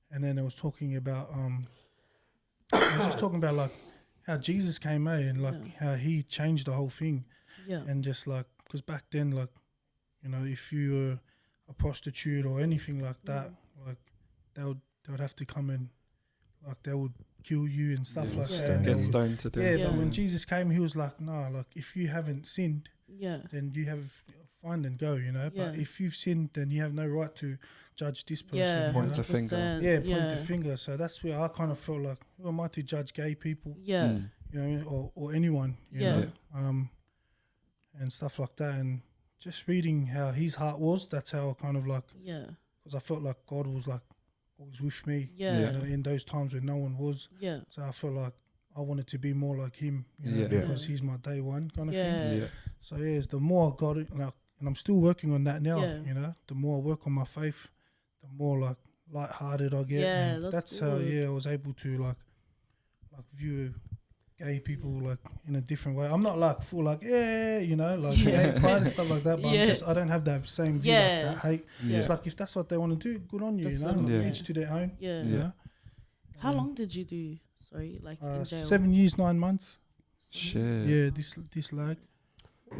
and then I was talking about I was just talking about like how Jesus came, and like how he changed the whole thing, Yeah. and just like because back then, like, you know, if you were a prostitute or anything like that, like they would have to come and like they would kill you and stuff like that. stone And Get you. stoned to death. yeah, Yeah. but when Jesus came, he was like, no, like if you haven't sinned, Yeah. then you have fine and go, you know. But Yeah. if you've sinned, then you have no right to judge this person. Yeah. you Point know? the finger. 100%. Yeah, point the finger. So that's where I kind of felt like, who am I to judge gay people, Yeah. you know, or anyone, you Yeah. know, and stuff like that. And just reading how his heart was, that's how I kind of like, Yeah. because I felt like God was like always with me, Yeah. you know, in those times when no one was. Yeah. So I felt like I wanted to be more like him, you know, Yeah. because he's my day one kind of thing. Yeah. Yeah. So yeah, the more I got it, like, and I'm still working on that now. Yeah. You know, the more I work on my faith, the more like lighthearted I get. Yeah, and that's how good. I was able to like view gay people like in a different way. I'm not like full like you know, like gay pride and stuff like that. But Yeah. I don't have that same view Yeah. like that hate. Yeah. It's like if that's what they want to do, good on you. That's You know, what- like, Yeah. each to their own. Yeah. You know? How long did you do? Sorry, like in jail? 7 years, 9 months. Shit. Yeah, this lag.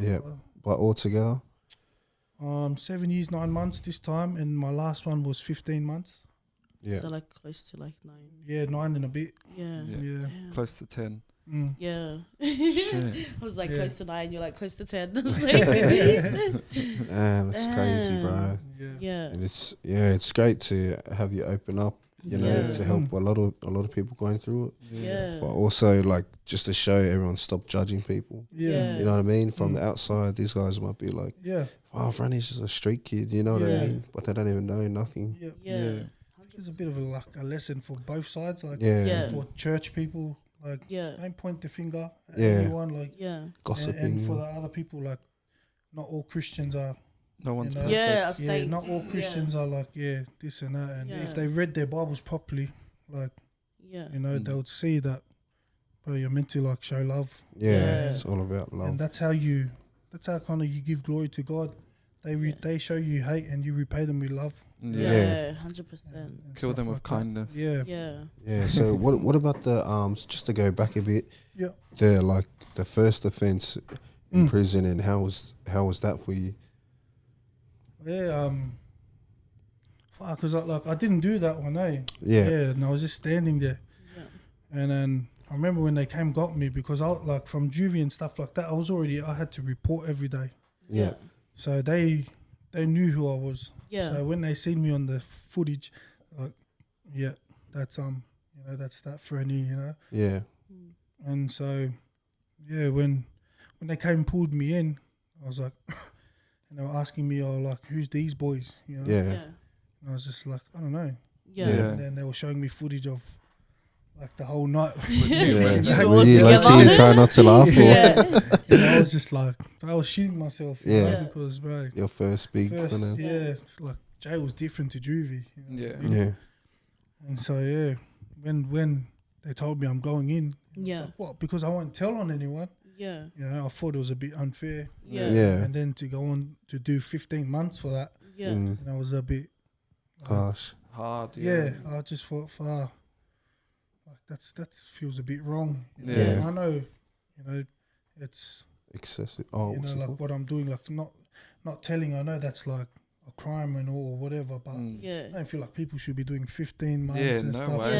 Yeah. But altogether, 7 years, 9 months this time, and my last one was 15 months. yeah. So like close to like 9. Yeah, 9 and a bit. Yeah. Yeah. Yeah. Damn. Close to 10. Mm. Yeah. Shit. I was like Yeah. close to 9. You're like close to 10. Damn, it's crazy, bro. Damn. Yeah. Yeah. And it's great to have you open up, you know, Yeah. to help a lot of people going through it. Yeah. But also like just to show everyone stop judging people. Yeah. You know what I mean? From Mm. the outside, these guys might be like, Yeah. "Oh, Franny's just a street kid," you know what Yeah. I mean? But they don't even know nothing. Yeah. Yeah. There's a bit of a lesson for both sides, like Yeah, Yeah. for church people, like Yeah. don't point the finger at Yeah. anyone, like Yeah. gossiping. and for the other people, like not all Christians are. No one's You know? perfect. Yeah. A Yeah, saint. not all Yeah. Christians are like this and that. And Yeah. if they read their Bibles properly, like Yeah. you know, Mm. they would see that, bro, you're meant to like show love, yeah, Yeah. it's all about love. and that's how kind of you give glory to God. They show you hate, and you repay them with love. Yeah. Yeah. 100%. and Kill stuff them with like that. kindness. Yeah. Yeah. Yeah. So what about the just to go back a bit? Yeah. The first offense in Mm. prison, and how was that for you? Yeah, because I didn't do that one, Yeah. and I was just standing there, Yeah. and then I remember when they came got me because I like from juvie and stuff like that. I had to report every day, Yeah. so they knew who I was. Yeah. So when they seen me on the footage, like, yeah, that's that's that Franny, you know, Yeah. and so yeah, when they came and pulled me in, I was like, and they were asking me, oh, like, who's these boys, you know? Yeah. Yeah. And I was just like, I don't know. Yeah. Yeah. And then they were showing me footage of like the whole night. Yeah. all Were you together. lucky? Try not to laugh. Or Yeah. And I was just like, I was shitting myself. You Yeah. know, because bro, your first big first, kind of. yeah, like jail was different to juvie. You know? Yeah. Yeah. And so yeah, when they told me I'm going in, I was Yeah. like, what? Because I won't tell on anyone. Yeah. You know, I thought it was a bit unfair. Yeah. Yeah. And then to go on to do 15 months for that, Yeah. Mm, and I was a bit. harsh. Hard. Yeah, I just thought far. Like that feels a bit wrong. you know. Yeah. I know, you know, it's Excessive. Oh, you what's know it like called? what I'm doing, like not telling. I know that's like a crime and all, whatever. But Yeah. I don't feel like people should be doing 15 months Yeah, and no stuff way. like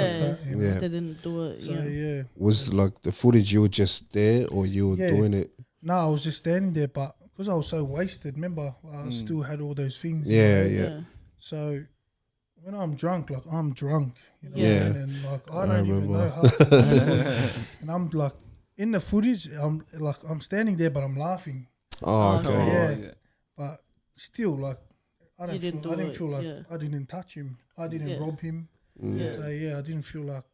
that. You know? If they didn't do it. So yeah. Was like the footage you were just there or you were doing it? No, I was just standing there, but because I was so wasted, remember, I still had all those things. Yeah. So when I'm drunk, like I'm drunk, you know, Yeah. and like I I don't even remember. know half the and I'm like in the footage, I'm standing there, but I'm laughing. Oh, okay. Oh, Yeah. But still, like I You didn't didn't feel like yeah. I didn't touch him, I didn't rob him. Yeah. So yeah, I didn't feel like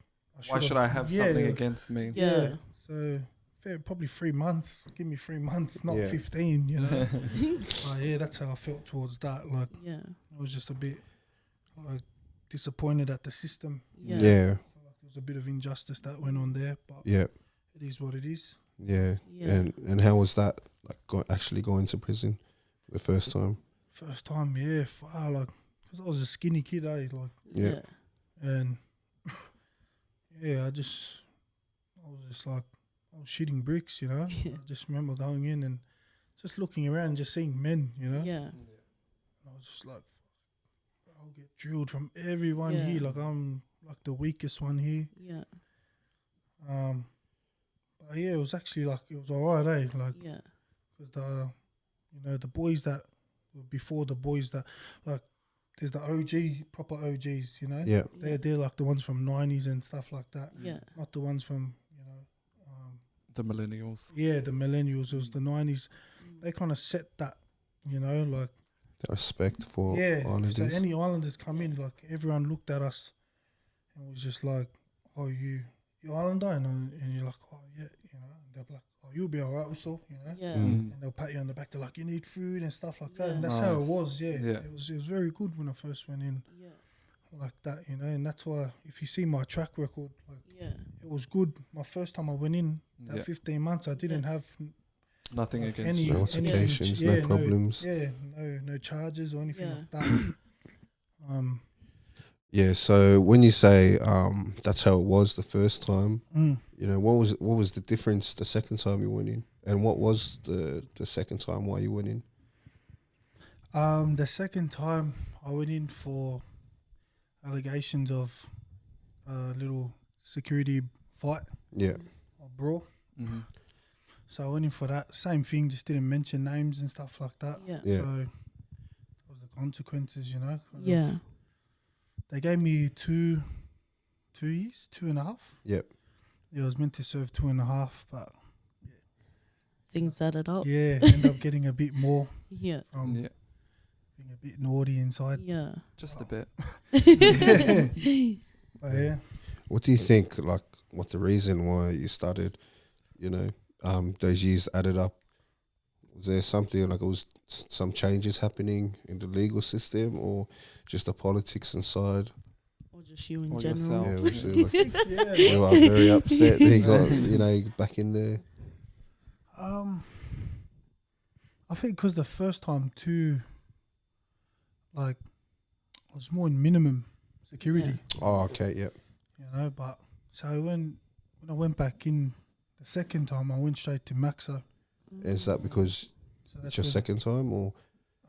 Why should I have something against me? Yeah. So probably 3 months. Give me 3 months, not Yeah. 15. You know. But yeah, that's how I felt towards that. Like Yeah. I was just a bit like disappointed at the system. Yeah. I felt like there was a bit of injustice that went on there, but Yeah. it is what it is. Yeah. Yeah. And how was that like actually going to prison the first time? First time, yeah, far like because I was a skinny kid, like Yeah. and yeah, I was just like I was shitting bricks, you know. Yeah. I just remember going in and just looking around and just seeing men, you know. Yeah. And I was just like, I'll get drilled from everyone Yeah. here. Like I'm like the weakest one here. Yeah. But yeah, it was actually like it was alright, Like Yeah. because the boys that were before the boys that like there's the OG proper OGs, you know. Yeah. They're like the ones from 90s and stuff like that. Yeah. Not the ones from The millennials. the millennials. It was the 90s. They kind of set that, like. The respect for Islanders. So any Islanders come in, like everyone looked at us and was just like, "Oh, you Islander," and you're like, "Oh yeah," and they're like, "Oh, you'll be alright, also," Yeah. and they'll pat you on the back. They're like, "You need food and stuff like that," and that's how it Nice. was. Yeah, Yeah. it was very good when I first went in Yeah. like that, and that's why if you see my track record, like Yeah. it was good. My first time I went in, that Yeah. 15 months, I didn't have Nothing like against any you. No altercations, no problems. no charges or anything Yeah. like that. Yeah, so when you say that's how it was the first time, Mm. what was the difference the second time you went in? And what was the second time why you went in? The second time I went in for allegations of a little security fight Yeah. or brawl. Mm-hmm. So I went in for that. Same thing, just didn't mention names and stuff like that. Yeah. Yeah. So that was the consequences, kind of. Yeah. They gave me 2 years, 2.5. Yep. Yeah, I was meant to serve 2.5, but Things added up. yeah, end up getting a bit more Yeah. from Yeah, being a bit naughty inside. Yeah. just a bit. But yeah. What do you think, like, what the reason why you started, those years added up? Was there something, like it was some changes happening in the legal system or just the politics inside? Or just you in Or general. yourself. Yeah, obviously, like, Yeah. they were very upset that he got, back in there. I think because the first time too, like, I was more in minimum security, Oh, okay, yep. but so when I went back in the second time, I went straight to Maxo. Is that because So it's your second time or?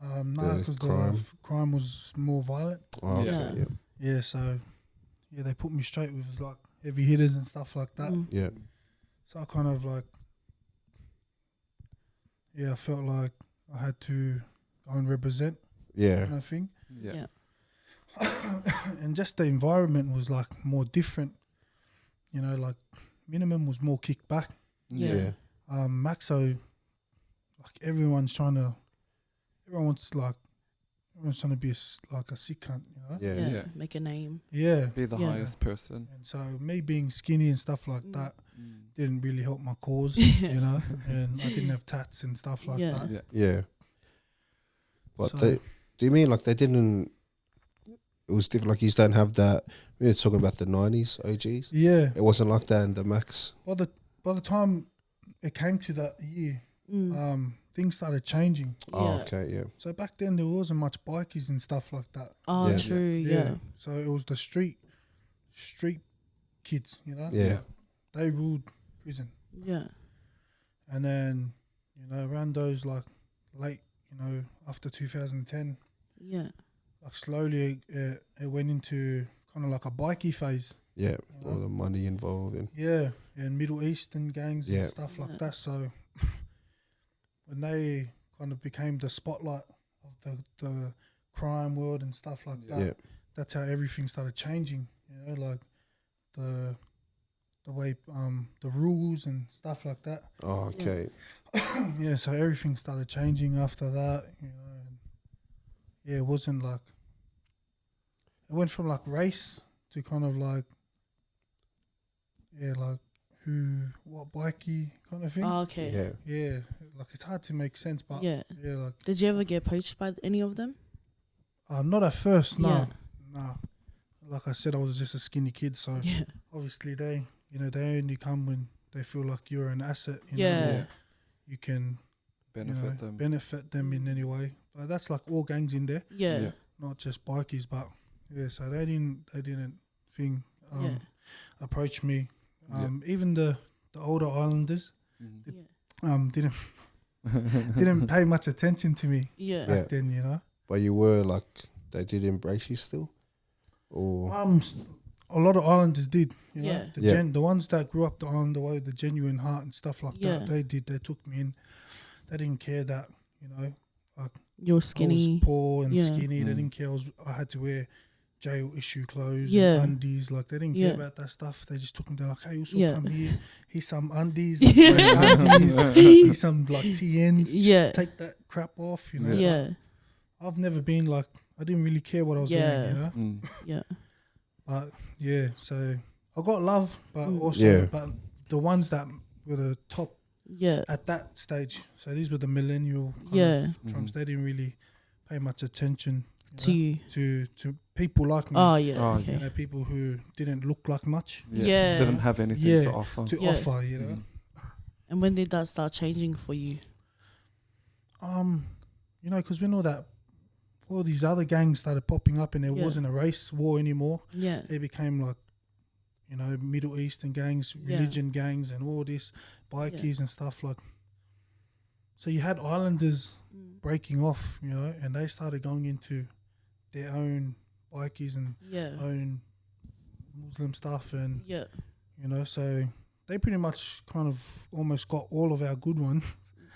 no, the because crime? the crime was more violent. Oh, okay, Yeah. yep. Yeah, so they put me straight with like heavy hitters and stuff like that. Mm. Yep. So I kind of like, I felt like I had to go and represent Yeah. kind of thing. Yeah. Yeah. And just the environment was like more different, like minimum was more kicked back. Yeah. Yeah. Maxo, like everyone's trying to be like a sick cunt, Yeah. Yeah. Yeah. Make a name. Yeah. Be the Yeah. highest person. And so me being skinny and stuff like Mm. that didn't really help my cause, and I didn't have tats and stuff like Yeah. that. Yeah. Yeah. But So- do you mean like they didn't, it was different, like you don't have that, we were talking about the 90s OGs. Yeah. It wasn't like that in the Max. By the time it came to that year, Mm. things started changing. Oh, Yeah. okay, yeah. So back then there wasn't much bikies and stuff like that. Oh, Yeah. true. Yeah. So it was the street kids, Yeah. They ruled prison. Yeah. And then, around those like late, after 2010, Yeah. like slowly it went into kind of like a bikey phase. Yeah, You all know? the money involved and Yeah, and Middle Eastern gangs Yeah. and stuff Yeah. like that. So when they kind of became the spotlight of the crime world and stuff like that, yeah, that's how everything started changing. You know, like the way the rules and stuff like that. oh, okay, Yeah, so everything started changing after that. You know, and yeah, it wasn't like it went from like race to kind of like like what bikey kind of thing. Oh, okay. yeah. Yeah, like it's hard to make sense, but Yeah. like Did you ever get poached by any of them? not at first, no, Yeah. no. Like I said, I was just a skinny kid, so Yeah. obviously they only come when they feel like you're an asset. You Yeah. know, you can benefit them in any way. But that's like all gangs in there, Yeah. not just bikies. But yeah, so they didn't think Yeah. approach me. Even the older islanders didn't didn't pay much attention to me Yeah. back then, you know. But you were like, they did embrace you still, or A lot of islanders did, you know. Yeah. The ones that grew up the island way, the genuine heart and stuff like Yeah. that, they did. They took me in. They didn't care that, you know, You're I was skinny. poor and Yeah. skinny. They Mm. didn't care I had to wear jail issue clothes Yeah. and undies. Like they didn't Yeah. care about that stuff. They just took me. They're like, hey, also Yeah. come here. Here's some undies. Yeah. Fresh undies. Here's some like TNs. Yeah. Take that crap off, you know. Yeah. I've never been like, I didn't really care what I was Yeah. doing, you know. Mm. Yeah. But yeah, so I got love, but also, Yeah. but the ones that were the top Yeah. at that stage, so these were the millennial kind Yeah. of trumps. They didn't really pay much attention To you. to people like me. Oh yeah. Oh, Okay. You know, people who didn't look like much Yeah. Didn't have anything Yeah. to offer. to Yeah. offer, you know. Mm. And when did that start changing for you? You know, because when all these other gangs started popping up and there Yeah. wasn't a race war anymore, Yeah. it became like, you know, Middle Eastern gangs, Yeah. religion gangs, and all this bikies and stuff like. So you had islanders breaking off, you know, and they started going into their own bikies and Yeah. own Muslim stuff, and Yeah. you know, so they pretty much kind of almost got all of our good ones,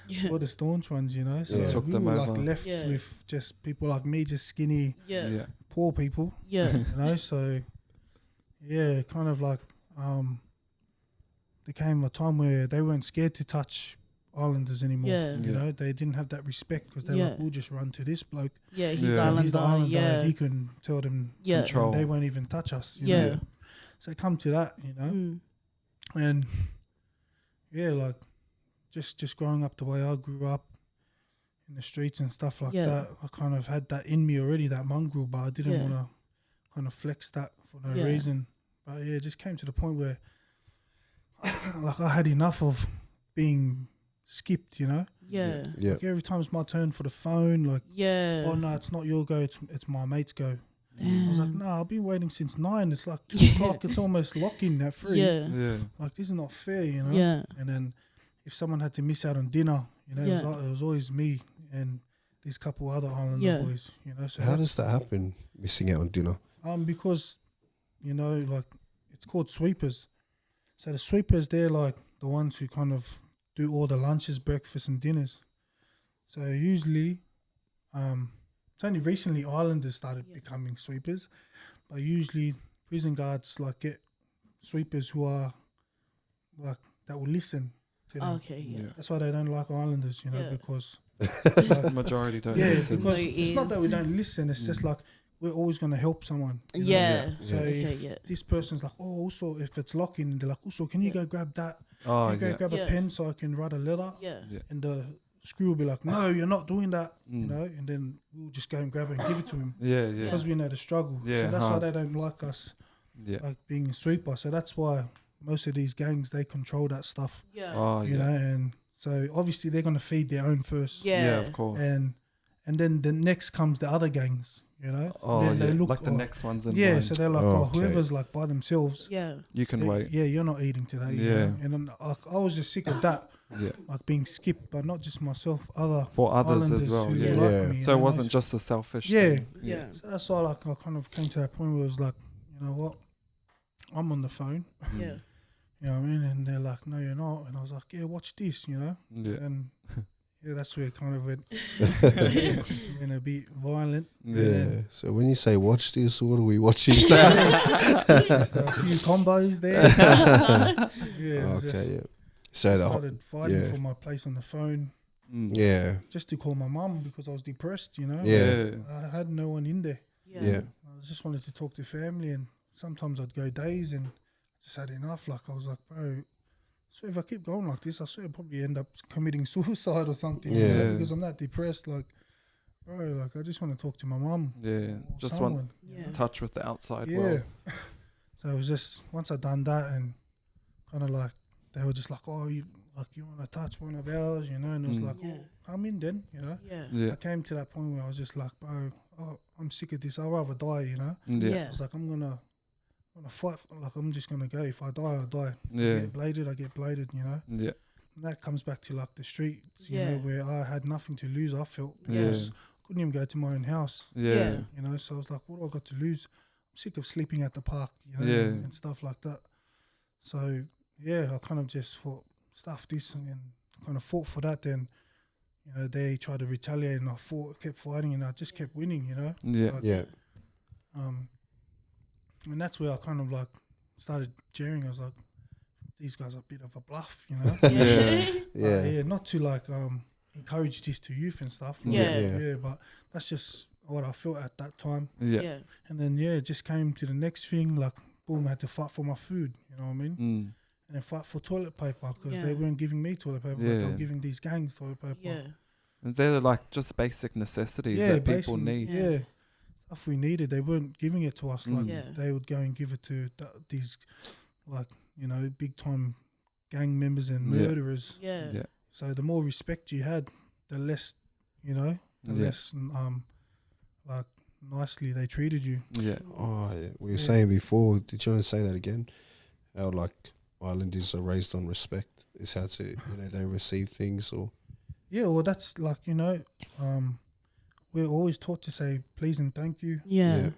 Yeah. all the staunch ones, you know. So Yeah. Took we them were over. like left Yeah. with just people like me, just skinny, Yeah. Yeah. poor people, Yeah. you know. So yeah, kind of like there came a time where they weren't scared to touch islanders anymore. Yeah. You Yeah. know, they didn't have that respect because they're Yeah. like, we'll just run to this bloke. Yeah. He's Yeah. Islander. He's the islander. Yeah. He can tell them, Yeah. Control. and they won't even touch us. You Yeah. know? So it come to that, you know, Mm. and yeah, like just growing up the way I grew up in the streets and stuff like Yeah. that, I kind of had that in me already, that mongrel, but I didn't Yeah. want to kind of flex that for no Yeah. reason. But yeah, it just came to the point where like I had enough of being skipped, you know. Yeah. yeah, Like every time it's my turn for the phone, like, Yeah. oh no, it's not your go, it's my mate's go. Damn. I was like, no, I've been waiting since 9. It's like 2 Yeah. o'clock. It's almost lock-in at 3. Yeah. Yeah. Like, this is not fair, you know? Yeah. And then if someone had to miss out on dinner, you know, Yeah. it was always me and these couple other Islander Yeah. boys, you know? So How that's- does that happen? Missing out on dinner? because, you know, like, it's called sweepers. So the sweepers, they're like the ones who kind of do all the lunches, breakfasts and dinners. So usually, it's only recently Islanders started becoming sweepers, but usually prison guards like get sweepers who are like that will listen to them. Okay. Yeah. That's why they don't like Islanders, you know, Yeah. because The majority don't yeah, listen. because No it's not that we ears. don't listen. It's just like we're always going to help someone. you know? Yeah. So Okay. if Yeah. this person's like, oh, also if it's locking, they're like, also can you go grab that? Oh, Can you go yeah. grab Yeah. a pen so I can write a letter? Yeah. Yeah. And the screw will be like, no, you're not doing that, you Mm. know. And then we'll just go and grab it and give it to him Yeah, yeah. because we know the struggle. Yeah, so that's why hard. they don't like us, Yeah. like being a sweeper. So that's why most of these gangs, they control that stuff, Yeah. Oh, you yeah. know. And so obviously they're going to feed their own first. Yeah. Yeah, of course. And then the next comes the other gangs, you know. Oh, then yeah. they look like the oh, next one's in yeah, line. so they're like, Oh, oh, okay. whoever's like by themselves, Yeah. You can they- wait. yeah, you're not eating today. you Yeah. know? And then I was just sick of that. Yeah. like being skipped, but not just myself, other For others as islanders well. who Yeah. like Yeah. me, So you it know, wasn't just a selfish Yeah. thing. Yeah. So that's why like I kind of came to that point where it was like, you know what, I'm on the phone, Yeah. you know what I mean, and they're like, no, you're not, and I was like, yeah, watch this, you know, Yeah. and yeah, that's where it kind of went a bit violent. Yeah. So when you say watch this, what are we watching? Just a few combos there. Yeah, it was Okay. just- Yeah. So I the started fighting yeah. for my place on the phone yeah. just to call my mum because I was depressed, you know. Yeah. I had no one in there. Yeah. I just wanted to talk to family, and sometimes I'd go days and just had enough. Like, I was like, bro, so if I keep going like this, I swear I'll probably end up committing suicide or something. you know, Yeah. because I'm that depressed. Like, bro, like I just want to talk to my mum. Yeah. or Just someone. want Yeah. touch with the outside Yeah. world. So it was just once I done that, and kind of like they were just like, oh, you want to touch one of ours, you know? And it was like, Yeah. oh, come in then, you know. Yeah. Yeah. I came to that point where I was just like, bro, I'm sick of this. I'd rather die, you know. Yeah. Yeah. I was like, I'm gonna fight. Like, I'm just gonna go. If I die, I die. Yeah. I get bladed, you know. Yeah. And that comes back to like the streets, you Yeah. know, where I had nothing to lose. I felt Yeah. because I couldn't even go to my own house, Yeah. you know. So I was like, what do I got to lose? I'm sick of sleeping at the park, you know, Yeah. and stuff like that. So yeah, I kind of just thought, stuff this, and kind of fought for that. Then, you know, they tried to retaliate, and I kept fighting, and I just kept winning, you know. Yeah. Like, Yeah. And that's where I kind of like started jeering. I was like, these guys are a bit of a bluff, you know. Yeah. Yeah. Yeah, not to like encourage this to youth and stuff. Like, Yeah. yeah, but that's just what I felt at that time. Yeah. Yeah. And then it just came to the next thing. Like, boom, I had to fight for my food. You know what I mean? And then fight for toilet paper because Yeah. they weren't giving me toilet paper. But they Yeah. were giving these gangs toilet paper. Yeah. And they're like just basic necessities Yeah, that people basic- need. Yeah. Stuff we needed. They weren't giving it to us. Like, Yeah. they would go and give it to these, like, you know, big time gang members and Yeah. murderers. Yeah. Yeah. So the more respect you had, the less, you know, the Yeah. less like nicely they treated you. Yeah. Oh, yeah. We were Yeah. saying before. Did you want to say that again? How like islanders are raised on respect is how to they receive things or Yeah, well, that's like, you know, we're always taught to say please and thank you, Yeah.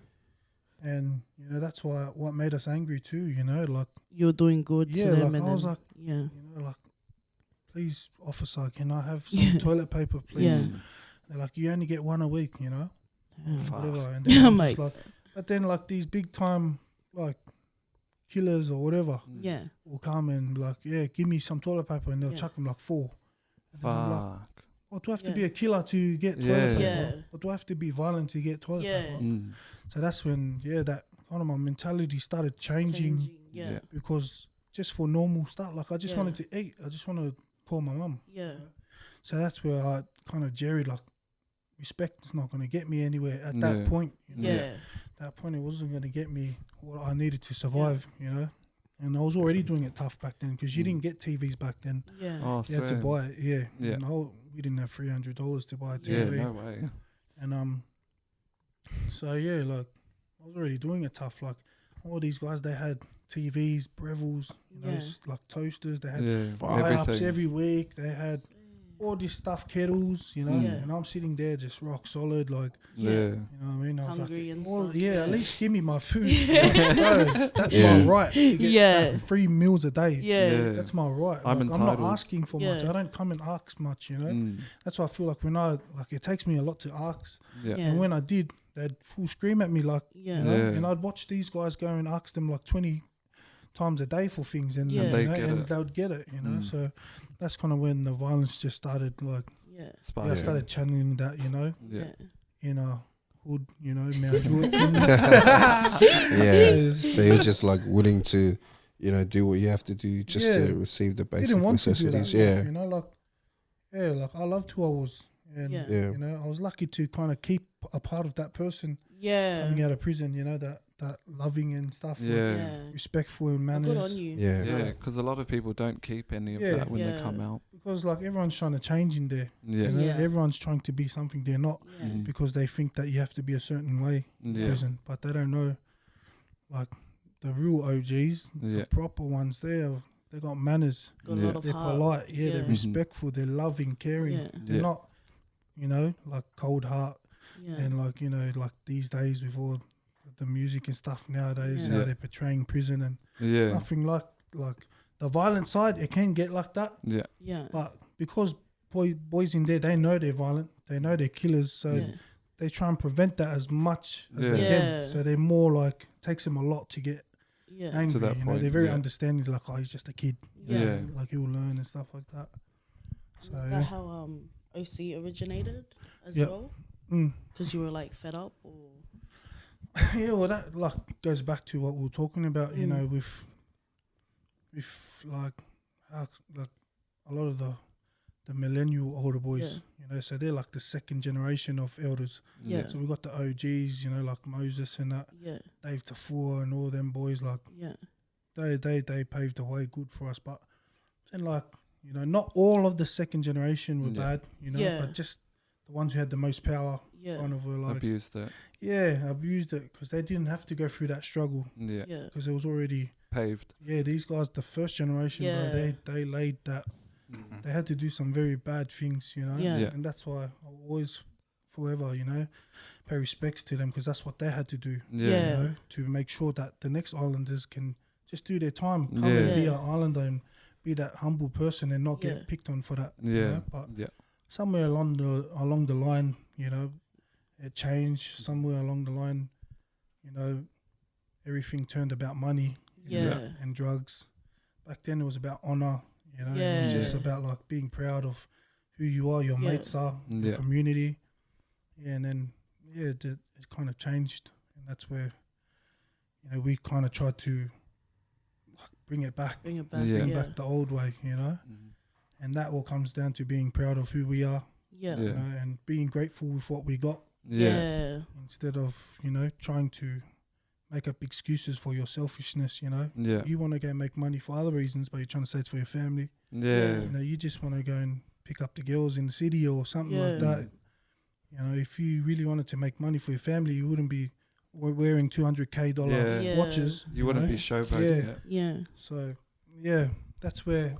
and you know that's what made us angry too. You know, like, You're doing good Yeah, to them. like, and I was then- like, yeah. you know, like, please, officer, can I have some Yeah. toilet paper, please? Yeah. They're like, you only get one a week, you know, Yeah. Fuck. whatever. And then I'm I'm just like, but then like these big time like killers or whatever Yeah. will come and like, yeah, give me some toilet paper, and they'll Yeah. chuck them like 4. And then I'm like, Fuck. oh, do I have to Yeah. be a killer to get Yeah. toilet paper? Yeah. Or do I have to be violent to get toilet Yeah. paper? So that's when, that kind of my mentality started changing Yeah. because just for normal stuff, like I just Yeah. wanted to eat. I just wanted to call my mum. Yeah. So that's where I kind of jerried, like, respect is not going to get me anywhere at that Yeah. point. You know? Yeah. That point, it wasn't going to get me what I needed to survive, you know. And I was already doing it tough back then because you didn't get TVs back then. Yeah. Oh, You had to swear. buy it, yeah. Yeah. And we didn't have $300 to buy a Yeah, TV. no way. And so like I was already doing it tough. Like all these guys, they had TVs, Brevels, you know, Yeah. like toasters. They had Yeah, fire ups everything. every week. They had all these stuff, kettles, you know. Yeah. And I'm sitting there just rock solid, like, Yeah. you know what I mean? I was Hungry like, and well, stuff, yeah, yeah. at least give me my food. Like, bro, that's Yeah. my right to get Yeah. 3 meals a day. Yeah. Yeah. That's my right. I'm Like, I'm not entitled. asking for much. Yeah. I don't come and ask much, you know. Mm. That's why I feel like it takes me a lot to ask. Yeah. Yeah. And when I did, they'd full scream at me like, Yeah. you know, Yeah. and I'd watch these guys go and ask them like 20 times a day for things, and Yeah. you They know, get and it. they would get it, you know. Mm. So that's kind of when the violence just started. Like, Yeah. Spark. I Yeah. started channeling that, you know, Yeah. in a hood, you know, Mount Druitt things. yeah. So you're just like willing to, do what you have to do just Yeah. to receive the basic Didn't want to do that necessities. stuff, Yeah. you know, like I loved who I was, and Yeah. Yeah. you know, I was lucky to kind of keep a part of that person Yeah. coming out of prison, you know, that loving and stuff, like, Yeah. Yeah. respectful in Well, manners. good on you. Yeah. Yeah, because a lot of people don't keep any of Yeah. that when they Yeah. come out. Because like everyone's trying to change in there, Yeah. you know, Yeah. everyone's trying to be something they're not Yeah. Mm. because they think that you have to be a certain way in Yeah. prison, but they don't know, like the real OGs, Yeah. the proper ones. There, they got manners. Got a Yeah. lot of They're heart. polite. Yeah, they're Yeah. respectful. They're loving, caring. Yeah. They're Yeah. not, you know, like cold heart Yeah. and like, you know, like these days with all the music and stuff nowadays, Yeah. how Yeah. they're portraying prison and it's Yeah. nothing like the violent side. It can get like that, Yeah. Yeah. but because boys in there, they know they're violent. They know they're killers, so Yeah. they try and prevent that as much as they Yeah. can. So they're more like, it takes them a lot to get Yeah. angry. that You know, point, they're very yeah. understanding. Like, oh, he's just a kid. Yeah. Yeah. Like he'll learn and stuff like that. Is So that yeah. how OC originated as Yep. well? Mm. Because you were like fed up, or Yeah, well, that like goes back to what we were talking about. You Mm. know, with like how like a lot of the millennial older boys. You know, so they're like the second generation of elders. Yeah. So we got the OGs. You know, like Moses and that, yeah, Dave Tafua and all them boys. Like yeah, they paved the way good for us. But then like, you know, not all of the second generation were Yeah. bad. You know, Yeah. but just the ones who had the most power yeah, kind of were like, Abused it. yeah, abused it because they didn't have to go through that struggle Yeah. yeah, because it was already, Paved. yeah, these guys, the first generation, Yeah. bro, they laid that. They had to do some very bad things, you know, Yeah. Yeah. and that's why I'll always, forever, you know, pay respects to them because that's what they had to do, Yeah. Yeah. you know, to make sure that the next Islanders can just do their time, come Yeah. and be Yeah. an Islander and be that humble person and not Yeah. get picked on for that. You Yeah. know? But Yeah. somewhere along the line, you know, it changed. Somewhere along the line, you know, everything turned about money you know, yeah, and drugs. Back then it was about honor, you know, it Yeah. was just about like being proud of who you are, your Yeah. mates are, your Yeah. community. Yeah, and then it kind of changed, and that's where, you know, we kind of tried to like, bring it back, bring it back, Yeah. bring yeah, back the old way, you know, Mhm. and that all comes down to being proud of who we are, yeah, Yeah. you know, and being grateful with what we got Yeah. yeah, instead of, you know, trying to make up excuses for your selfishness, you know. Yeah. You want to go make money for other reasons, but you're trying to say it's for your family. Yeah. You know, you just want to go and pick up the girls in the city or something like Yeah. that. You know, if you really wanted to make money for your family, you wouldn't be wearing $200K Yeah. Yeah. watches. You wouldn't know? be showboating Yeah. it. yeah, So, yeah, that's where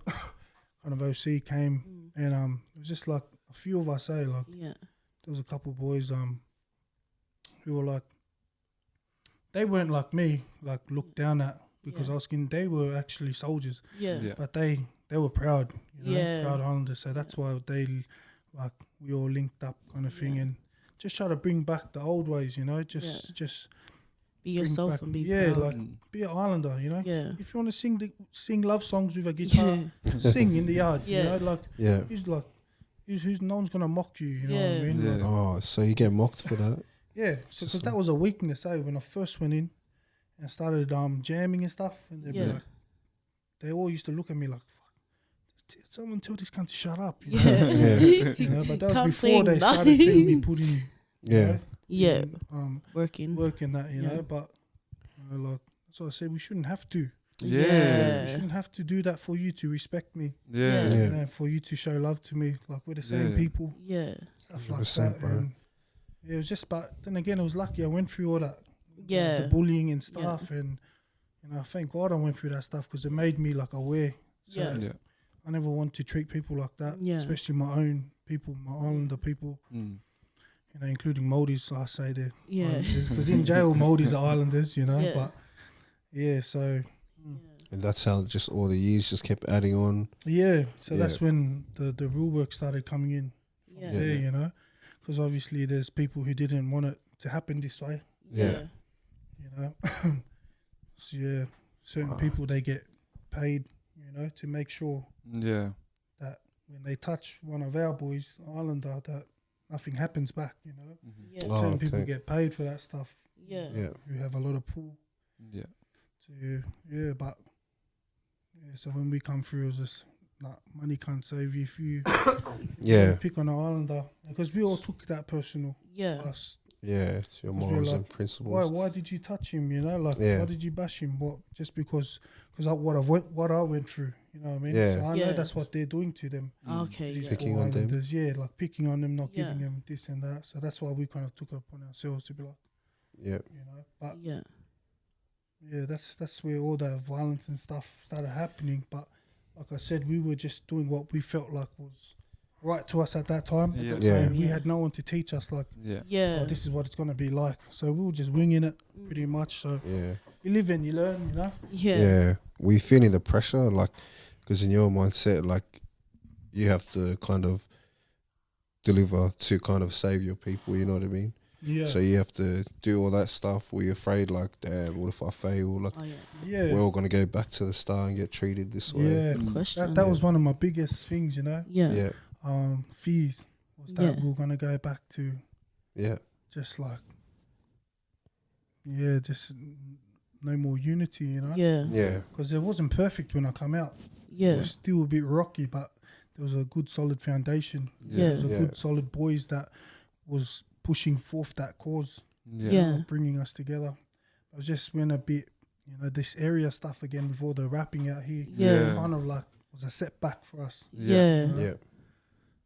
kind of OC came. Mm. And it was just like a few of us, like yeah, there was a couple of boys who were like, they weren't like me, like looked down at because Yeah. I was skinny. They were actually soldiers, yeah, Yeah. but they were proud, you know, Yeah. proud Islanders. So that's why they like we all linked up kind of thing Yeah. and just try to bring back the old ways, you know, just be bring yourself back- and be yeah, proud. like be an Islander, you know. yeah, If you want to sing love songs with a guitar, sing in the yard, Yeah. you know, like Yeah. who's no one's gonna mock you, you know what I Yeah. mean? Yeah. Like, Oh, so you get mocked for that? yeah, because that was a weakness, when I first went in and started jamming and stuff, and they'd be Yeah. like, they all used to look at me like, "Fuck, someone tell this cunt to shut up," you know? yeah, You know, but that was Can't before they sing, started seeing me put in, you Yeah. know, yeah, working working, that, you Yeah. know. But like, so I said, we shouldn't have to. We Yeah. shouldn't have to do that for you to respect me, Yeah. Yeah. you know, for you to show love to me. Like we're the same Yeah. people, yeah, stuff like 100%, that. bro. And yeah, it was just, but then again, I was lucky. I went through all that, yeah, the bullying and stuff, and you know, thank God I went through that stuff because it made me like aware. So Yeah. Yeah. I never want to treat people like that, Yeah. especially my own people, my Islander people, Mm. you know, including Maldives. I say they're yeah, because in jail Maldives are Islanders, you know. Yeah. But yeah, so And that's how just all the years just kept adding on. yeah, so Yeah. that's when the rule work started coming in yeah, Yeah. there, you know, because obviously there's people who didn't want it to happen this way, Yeah. you know. So yeah, certain Wow. people they get paid, you know, to make sure Yeah. that when they touch one of our boys, Islander, that nothing happens back, you know. Mhm. yeah, Oh, Certain people okay. get paid for that stuff. yeah, Yeah. Who have a lot of pull Yeah. to but yeah. So when we come through, it was just like money can't save you if you Yeah. pick on an Islander because we all took that personal. yeah, Us. Yeah. It's your 'Cause we're morals like, and principles. Why did you touch him? You know, like Yeah. why did you bash him? What just because what I went through. You know what I mean? Yeah. So I Yeah. know that's what they're doing to them. okay, These yeah, Picking poor on them. Islanders, yeah, like picking on them, not Yeah. giving them this and that. So that's why we kind of took it upon ourselves to be like, Yeah. you know. But yeah, yeah, that's where all the violence and stuff started happening. But like I said, we were just doing what we felt like was right to us at that time. Yeah. At the time, Yeah. we had no one to teach us like, Yeah. oh, this is what it's gonna be like. So we were just winging it pretty much. So Yeah. you live and you learn, you know. Yeah. Were you feeling the pressure? Like, because in your mindset, like, you have to kind of deliver to kind of save your people, you know what I mean? Yeah. So you have to do all that stuff. Were you afraid, like, damn, what if I fail? Like, Oh, yeah. yeah. we're all going to go back to the start and get treated this way. Yeah. Question. That was one of my biggest things, you know. Yeah. Yeah. Fees was that Yeah. we were gonna go back to Yeah. just like, yeah, just no more unity, you know. Yeah. Yeah. Because it wasn't perfect when I come out. It Yeah. was still a bit rocky, but there was a good solid foundation. Yeah. There was a Yeah. good solid boys that was pushing forth that cause, Yeah. bringing us together. I was just went a bit, you know, this area stuff again before the rapping out here. Yeah. Kind of like was a setback for us. Yeah. Yeah.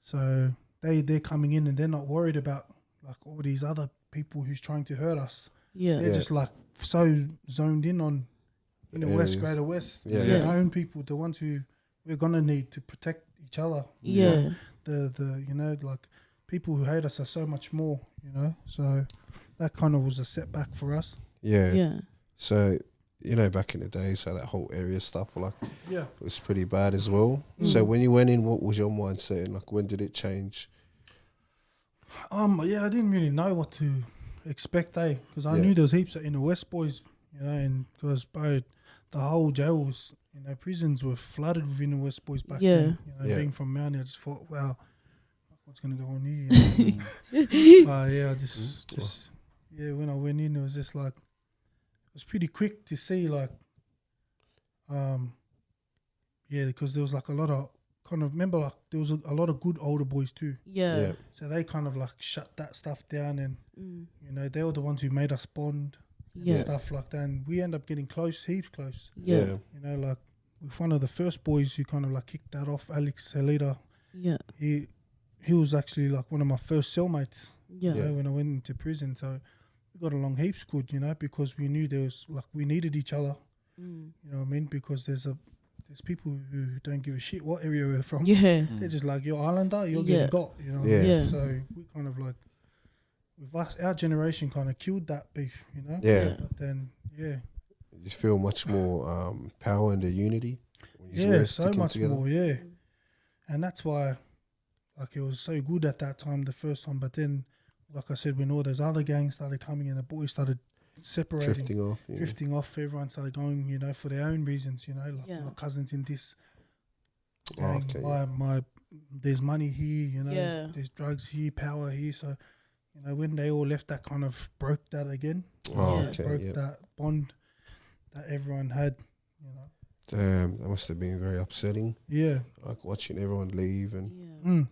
So they're coming in and they're not worried about like all these other people who's trying to hurt us. Yeah. They're Yeah. just like so zoned in on in the West, Areas. Greater West. Yeah. Yeah. Our own people, the ones who we're gonna need to protect each other. Yeah. The you know, like people who hate us are so much more, you know. So that kind of was a setback for us. Yeah. Yeah. So, you know, back in the day, so that whole area stuff, like, Yeah. was pretty bad as well. So when you went in, what was your mindset? And, like, when did it change? Yeah, I didn't really know what to expect, because I Yeah. knew there was heaps of inner West boys, you know, and because bro, the whole jails, you know, prisons were flooded with inner West boys back then. You know, Yeah. being from Mountie, I just thought, wow, what's gonna go on here? You know? Yeah, I just yeah, when I went in, it was just like it was pretty quick to see, like, yeah, because there was like a lot of kind of remember like there was a lot of good older boys too. Yeah. Yeah. So they kind of like shut that stuff down, and Mm. you know they were the ones who made us bond and Yeah. stuff like that. And we end up getting close, heaps close. Yeah. You know, like with one of the first boys who kind of like kicked that off, Alex Helida. Yeah. He was actually like one of my first cellmates. Yeah. You know, when I went into prison, so we got along heaps good. You know, because we knew there was like we needed each other. Mm. You know what I mean? Because there's people who don't give a shit what area we're from. Yeah. They're just like, you're Islander, you're Yeah. getting got, you know. Yeah. Yeah. So we kind of like, with us, our generation kind of killed that beef, you know. Yeah. But then, yeah, You feel much more power and the unity when you yeah, were so sticking much together. more, yeah. And that's why, like, it was so good at that time, the first time. But then, like I said, when all those other gangs started coming in, the boys started separating. Drifting off. Everyone started going, you know, for their own reasons, you know, like Yeah. my cousins in this Oh, gang, okay, my there's money here, you know, Yeah. there's drugs here, power here. So, you know, when they all left, that kind of broke that again. Oh, Yeah. okay, Broke yeah. that bond that everyone had, you know. Damn, that must have been very upsetting. Yeah. Like watching everyone leave and Yeah.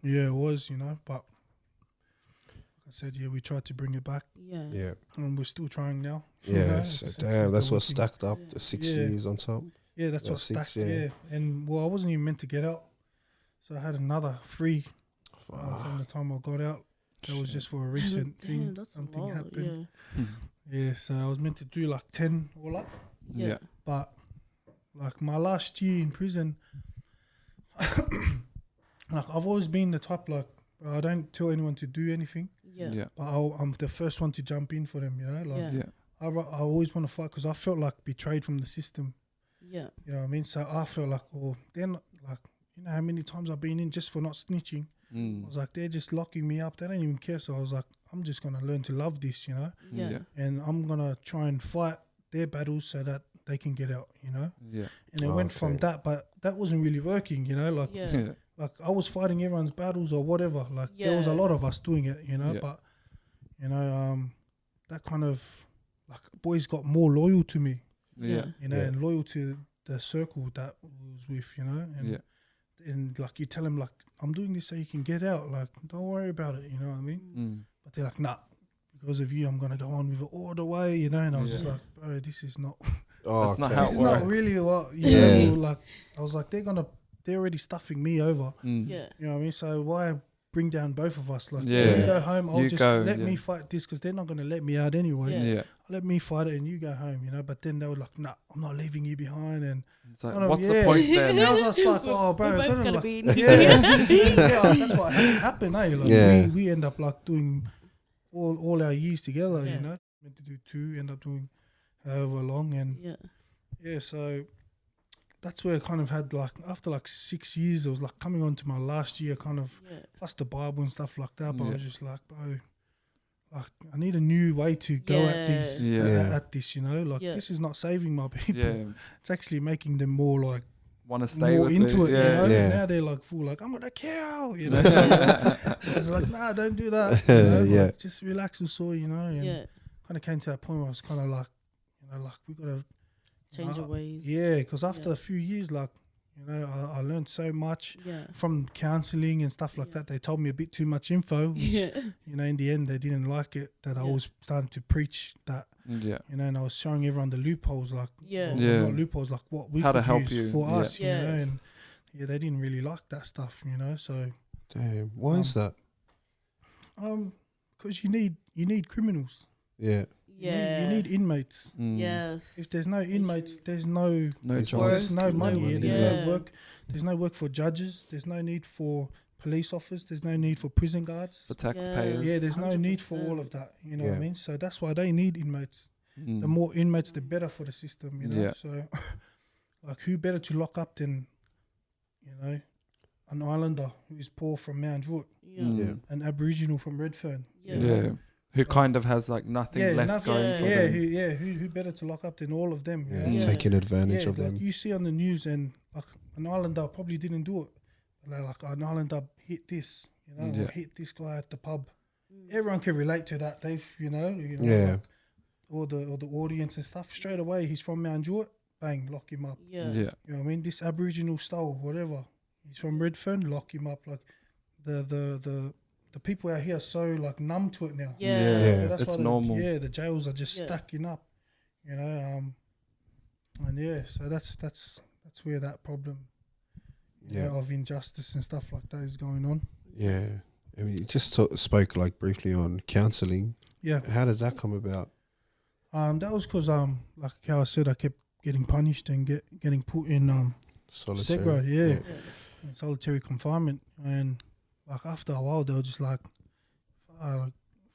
Yeah, it was, you know, but like I said, yeah, we tried to bring it back, Yeah. yeah, and we're still trying now. yeah. know, So it's damn, that's still what's working. stacked up. Yeah. The 6 Yeah. years on top. Yeah, that's About what's 6, stacked, yeah. yeah. And, well, I wasn't even meant to get out, so I had another 3 from the time I got out. That was just for a recent Damn, thing. that's a Something lot, happened. Yeah. Yeah, so I was meant to do like 10 all up. Yeah. But like my last year in prison, like I've always been the type like I don't tell anyone to do anything, Yeah. Yeah. but I'm the first one to jump in for them. You know, like Yeah. Yeah. I always want to fight because I felt like betrayed from the system. Yeah. You know what I mean? So I felt like, well, they're not like, you know how many times I've been in just for not snitching. I was like, they're just locking me up. They don't even care. So I was like, I'm just gonna learn to love this, you know, Yeah. and I'm gonna try and fight their battles so that they can get out, you know. Yeah. And it went from Okay. that, but that wasn't really working, you know. Like, Yeah. Yeah. like I was fighting everyone's battles or whatever. Like there was a Yeah. lot of us doing it, you know. Yeah. But you know, that kind of like boys got more loyal to me, Yeah. you know, Yeah. and loyal to the circle that was with, you know. And Yeah. and like you tell them like I'm doing this so you can get out. Like don't worry about it, you know what I mean. But they're like, nah, because of you, I'm gonna go on with it all the way, you know. And I was just Yeah. like, bro, this is not. Oh, That's not okay. how This it is not works. really what you Yeah. know, like I was like they're already stuffing me over. Yeah. You know what I mean? So why bring down both of us. Like, Yeah. you go home, I'll You just go, let yeah. me fight this because they're not going to let me out anyway. Yeah. Let me fight it and you go home, you know. But then they were like, nah, I'm not leaving you behind. And It's like, kind of, what's the yeah. point then? And I was just like, oh, bro, We're both kind of gonna like, be in yeah, that's what happened, eh? Like, Yeah. we end up like doing all our years together, Yeah. you know. Meant to do 2, end up doing however long, and so that's where I kind of had like after like 6 years, it was like coming on to my last year, kind of plus the Bible and stuff like that. But I was just like, bro, like I need a new way to go at these, at this, you know. Like this is not saving my people. Yeah. It's actually making them more like Want to stay more with into it, Yeah. you know. Yeah. And now they're like full, like I'm gonna kill, you know. I was like, nah, don't do that. You know? Yeah. Like, just relax, also, you know. And kind of came to that point where I was kind of like, you know, like we gotta change your ways. Yeah, because after a few years, like, you know, I learned so much from counselling and stuff like that. They told me a bit too much info. Which, you know, in the end, they didn't like it. That I was starting to preach that. Yeah. You know, and I was showing everyone the loopholes, like, not loopholes, like what we how could to help use you for us, you know, and they didn't really like that stuff, you know. So, Damn, why is that? Because you need criminals. Yeah. Yeah. You need inmates. Yes. If there's no inmates, there's no choice. there's no money. There's Yeah. no work. There's no work for judges. There's no need for police officers. There's no need for prison guards. For taxpayers. Yeah, there's no need for all of that. You know what I mean? So that's why they need inmates. The more inmates, the better for the system. You know. Yeah. So, like, who better to lock up than, you know, an islander who's poor from Mount Druitt, an Aboriginal from Redfern. Yeah. Who kind of has like nothing left going for them. Who better to lock up than all of them? Yeah, You know? taking advantage of like them. you see on the news, and like an islander probably didn't do it. Like an islander hit this, you know, or hit this guy at the pub. Everyone can relate to that. You know, like, all the audience and stuff. Straight away, he's from Mount Druitt. Bang, lock him up. Yeah. You know what I mean? This Aboriginal style, whatever. He's from Redfern, lock him up. Like the people out here are so like numb to it now. Yeah. So that's It's why normal. the jails are just stacking up. You know, and so that's where that problem you know, of injustice and stuff like that is going on. Yeah. I mean, you just spoke like briefly on counselling. Yeah. How did that come about? That was because like how I said, I kept getting punished and getting put in Solitary. Segra, in solitary confinement, and like after a while they were just like, I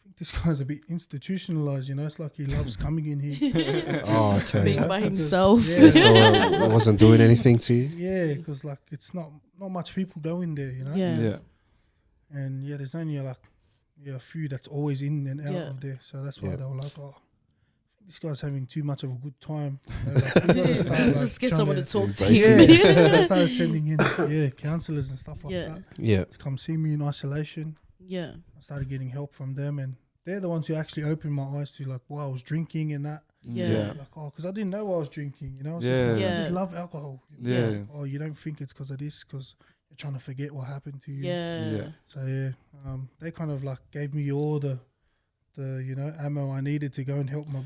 think this guy's a bit institutionalized, you know. It's like he loves coming in here. Oh, okay. Being by himself. So I wasn't doing anything to you? Yeah, because like it's not much people go in there, you know. Yeah. And there's only like a few that's always in and out of there. So that's why they were like, oh, this guy's having too much of a good time. You know, like, we gotta start, like, Let's get trying someone to talk to Yeah, you. I started sending in counsellors and stuff like that. Yeah. To come see me in isolation. Yeah. I started getting help from them, and they're the ones who actually opened my eyes to like why I was drinking and that. Yeah. Like, oh, because I didn't know I was drinking, you know. So Yeah. it's like, I Yeah. just love alcohol. You Yeah. know? Oh, you don't think it's because of this, because you're trying to forget what happened to you. Yeah. So they kind of like gave me all the you know ammo I needed to go and help my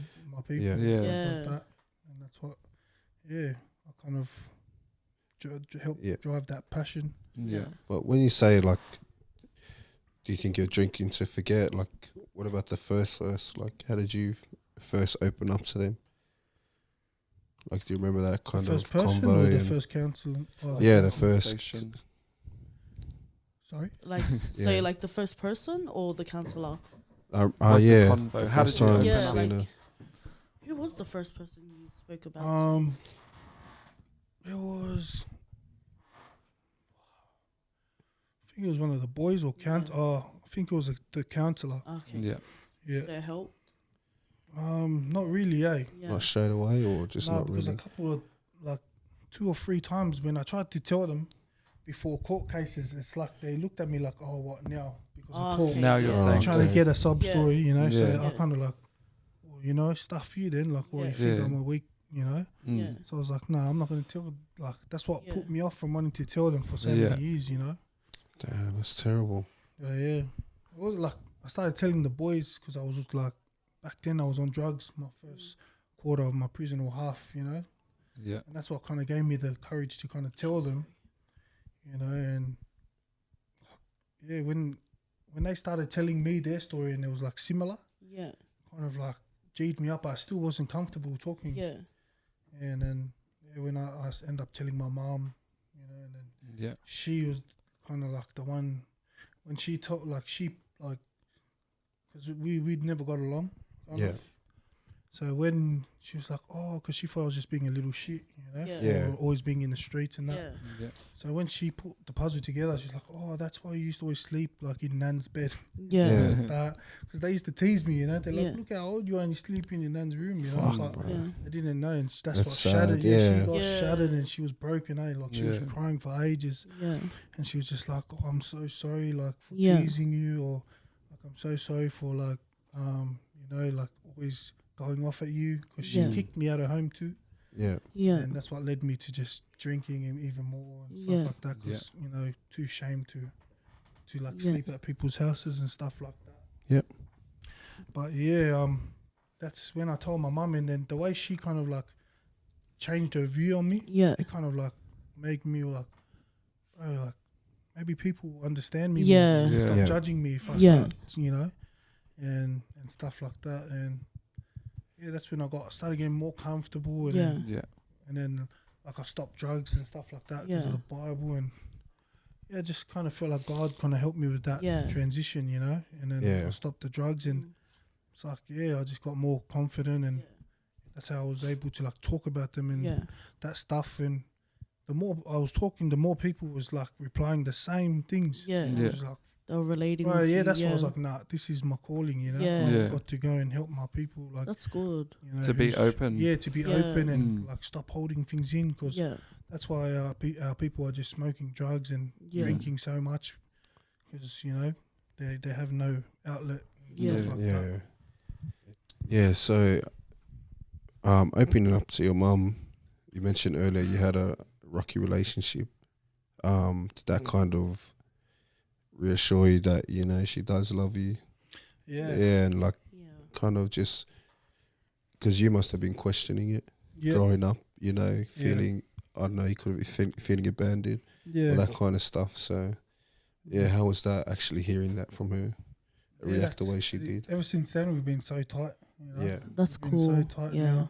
people. Yeah. Yeah. Like that. And that's what I kind of helped drive that passion. Yeah. But when you say like, do you think you're drinking to forget? Like, what about the first? Like, how did you first open up to them? Like, do you remember that kind The first of person convo? or the and- first counsel? yeah, the first. Conversation. Sorry. Like, so you're like the first person or the counselor? Like Yeah. the convo. The How first did you time open Yeah, up? seeing like- her. Who was the first person you spoke about? It was. I think it was one of the boys or I think it was the counsellor. Okay. Yeah. Yeah. So it helped? Not really, eh? Yeah. Not straight away, or just No, not because really. a couple of like 2 or 3 times when I tried to tell them before court cases, it's like they looked at me like, oh, what now? Because of court. Okay. Now you're Oh, saying Trying to okay. get a sob Yeah. story, you know. Yeah. So I Yeah. kind of like, well, you know, stuff you then. Like, well, you think Yeah. I'm a weak, you know. Yeah. So I was like, no, I'm not going to tell. Like, that's what Yeah. put me off from wanting to tell them for so Yeah. many years, you know. Damn, that's terrible. Yeah. It was like I started telling the boys because I was just like, back then I was on drugs. My first quarter of my prison or half, you know. Yeah. And that's what kind of gave me the courage to kind of tell them, you know. And when they started telling me their story and it was like similar, Yeah. kind of like G'd me up. I still wasn't comfortable talking. Yeah. And then when I end up telling my mom, you know, and then she was kind of like the one when she told because we'd never got along. Kind of. So when she was like, oh, because she thought I was just being a little shit, you know, or always being in the streets and that. Yeah. So when she put the puzzle together, she's like, oh, that's why you used to always sleep like in Nan's bed. Yeah. Because they used to tease me, you know. They're like, look how old you are and you sleep in your Nan's room, you know. But I didn't know, and that's what sad, shattered. She got shattered and she was broken, Like she was crying for ages. Yeah. And she was just like, oh, I'm so sorry, like for teasing you, or like I'm so sorry for like, you know, like always going off at you, because she kicked me out of home too. Yeah. And that's what led me to just drinking even more and stuff like that, because you know, too ashamed to like sleep at people's houses and stuff like that. Yep. But that's when I told my mum, and then the way she kind of like changed her view on me, it kind of like made me like, oh, like maybe people understand me more and stop judging me if I start, you know, and stuff like that. And that's when I started getting more comfortable, and then like I stopped drugs and stuff like that because of the Bible, and just kind of felt like God kind of helped me with that transition, you know. And then I stopped the drugs, and it's like I just got more confident, and that's how I was able to like talk about them and that stuff. And the more I was talking, the more people was like replying the same things. It was like, they were relating with you. That's why I was like, nah, this is my calling, you know. I've got to go and help my people. Like, that's good. You know, to be open. To be open and like stop holding things in, because that's why our people are just smoking drugs and drinking so much, because you know they have no outlet and stuff like that. Yeah. So, opening up to your mum, you mentioned earlier you had a rocky relationship. Did that kind of reassure you that, you know, she does love you? And like kind of just because you must have been questioning it growing up, you know, feeling I don't know, you could be feeling abandoned, all that kind of stuff. So how was that actually hearing that from her, react the way she did? Ever since then we've been so tight, you know? That's cool. So tight now.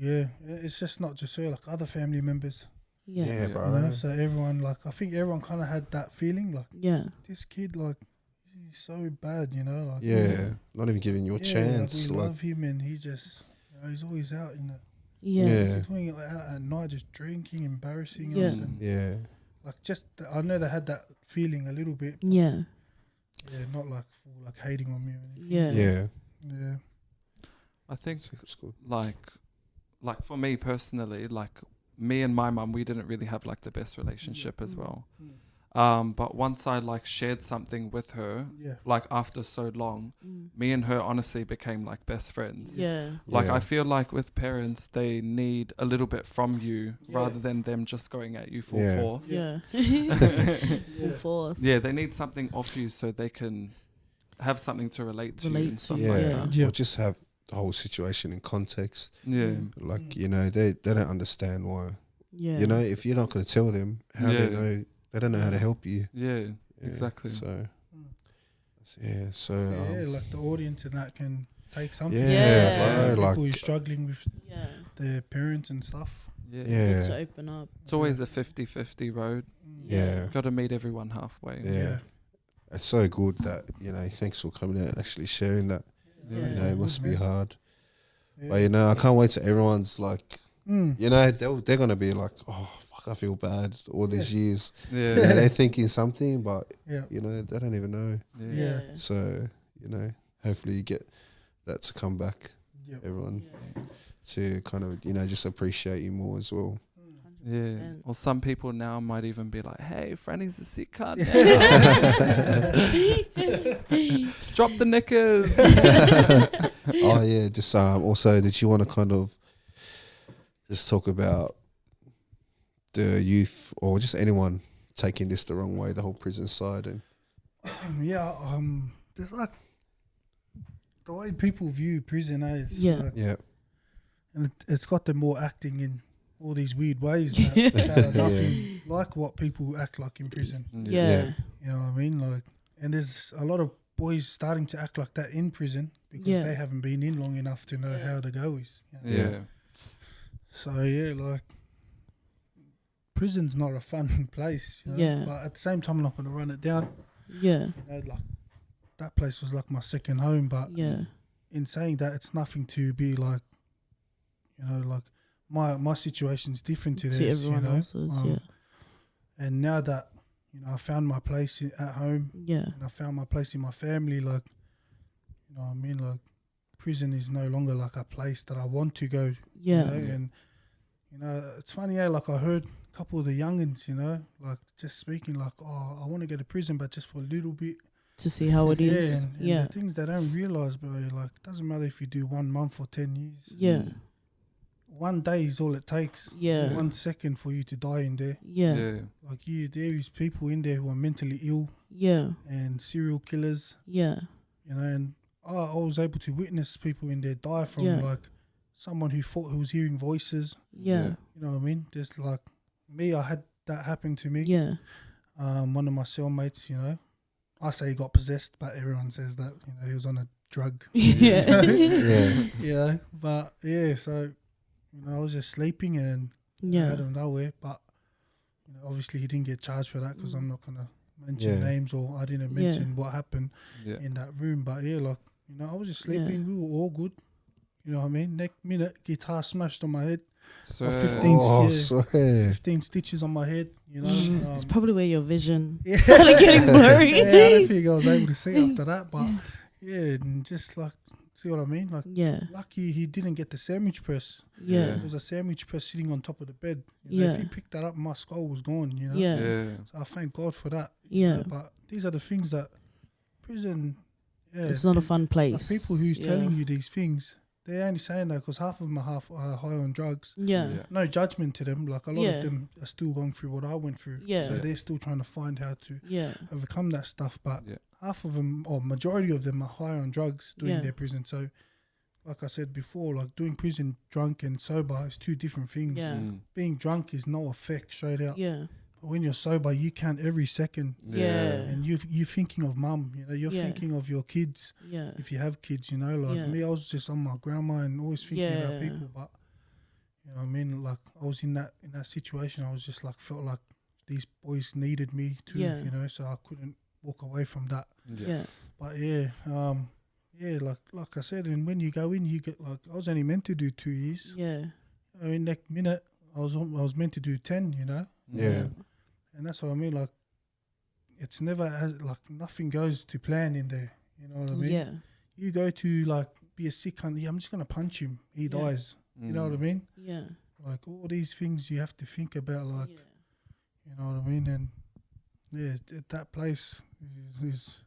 It's just not just her, like other family members. Bro. You know? So everyone, like, I think everyone kind of had that feeling, like, this kid, like, he's so bad, you know, like, not even giving you a chance. Like, we love him, and he just, you know, he's always out in the, he's doing it like out at night, just drinking, embarrassing us, and like, just, I know they had that feeling a little bit. Not like for like hating on me or anything. I think like for me personally, like me and my mum, we didn't really have like the best relationship as well. But once I like shared something with her, like after so long, me and her honestly became like best friends. Like I feel like with parents, they need a little bit from you rather than them just going at you full force. Full force. They need something off you so they can have something to relate to and stuff like that. Or just have the whole situation in context. Like, you know, they don't understand why. You know, if you're not going to tell them, how they know? They don't know how to help you. Exactly. So, like the audience and that can take something. Bro, people who are struggling with their parents and stuff. To open up. It's always a 50-50 road. Got to meet everyone halfway. It's so good that, you know, thanks for coming out and actually sharing that. You know, it must be hard. But, you know, I can't wait till everyone's like, you know, they're going to be like, oh, fuck, I feel bad all these years. You know, they're thinking something, but, you know, they don't even know. So, you know, hopefully you get that to come back, everyone, to kind of, you know, just appreciate you more as well. Or some people now might even be like, hey, Franny's a sick cunt. Drop the knickers. Just also, did you want to kind of just talk about the youth or just anyone taking this the wrong way, the whole prison side? And there's like the way people view prison is and it's got them more acting in all these weird ways that are nothing like what people act like in prison. Yeah. You know what I mean? Like, and there's a lot of boys starting to act like that in prison because they haven't been in long enough to know how the go is. You know? Yeah. So yeah, like prison's not a fun place. You know? But at the same time, I'm not going to run it down. Yeah. You know, like that place was like my second home. But in saying that, it's nothing to be like, you know, like my situation's different to theirs. Everyone you know? else's. And now that, you know, I found my place at home. Yeah. And I found my place in my family. Like, you know what I mean? Like, prison is no longer like a place that I want to go. Yeah. You know? And, you know, it's funny, like I heard a couple of the youngins, you know, like just speaking like, oh, I want to go to prison, but just for a little bit. To see how it is. And the things they don't realise, bro, like, it doesn't matter if you do 1 month or 10 years. Yeah. 1 day is all it takes. Yeah. 1 second for you to die in there. Yeah. Like there is people in there who are mentally ill. Yeah. And serial killers. Yeah. You know, and I was able to witness people in there die from like someone who thought who was hearing voices. Yeah. You know what I mean? Just like me, I had that happen to me. Yeah. One of my cellmates, you know, I say he got possessed, but everyone says that, you know, he was on a drug. Yeah. You know, but yeah, so, you know, I was just sleeping and out of nowhere, but, you know, obviously he didn't get charged for that because I'm not going to mention names, or I didn't mention what happened in that room. But yeah, like, you know, I was just sleeping. We were all good. You know what I mean? Next minute, guitar smashed on my head. So 15 stitches on my head. You know, it's probably where your vision started getting blurry. I don't think I was able to see after that. But yeah, and just like, see what I mean? Like, lucky he didn't get the sandwich press. Yeah, there was a sandwich press sitting on top of the bed. You know, if he picked that up, my skull was gone. You know, so I thank God for that. You know? But these are the things that prison. It's not a fun place. The people who's telling you these things, they're only saying that because half of them are high on drugs. No judgment to them. Like, a lot of them are still going through what I went through. So they're still trying to find how to overcome that stuff. But half of them, or majority of them, are high on drugs doing their prison. So, like I said before, like, doing prison drunk and sober is two different things. Being drunk is no effect straight out. But when you're sober, you count every second. And you're thinking of mum, you know, you're thinking of your kids. If you have kids, you know, like me, I was just on my grandma and always thinking about people. But, you know what I mean? Like, I was in that situation. I was just like, felt like these boys needed me too, you know, so I couldn't walk away from that. But like I said, and when you go in, you get, like, I was only meant to do 2 years. I mean, next minute, I was meant to do 10, you know. And that's what I mean. Like, it's never like, nothing goes to plan in there. You know what I mean? You go to, like, be a sick cunt. I'm just gonna punch him. He dies. You know what I mean? Like, all these things you have to think about. Like, you know what I mean? And that place is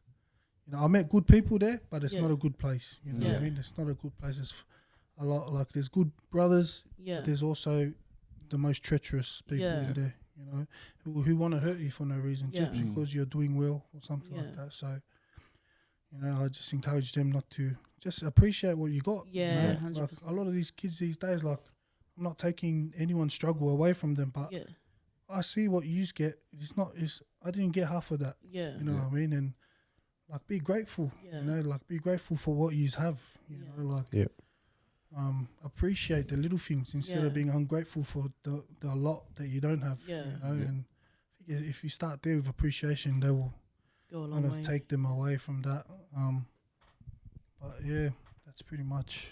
you know, I met good people there, but it's not a good place. You know what I mean? It's not a good place. It's a lot, like, there's good brothers. But there's also the most treacherous people in there. You know, who want to hurt you for no reason, just because you're doing well or something like that. So, you know, I just encourage them not to, just appreciate what you got. You know? Like, a lot of these kids these days, like, I'm not taking anyone's struggle away from them, but I see what you get. I didn't get half of that. You know what I mean? And, like, be grateful. You know, like, be grateful for what you have. You know, like, appreciate the little things instead of being ungrateful for the lot that you don't have. You know, and if you start there with appreciation, they will kind of take them away from that. But yeah, that's pretty much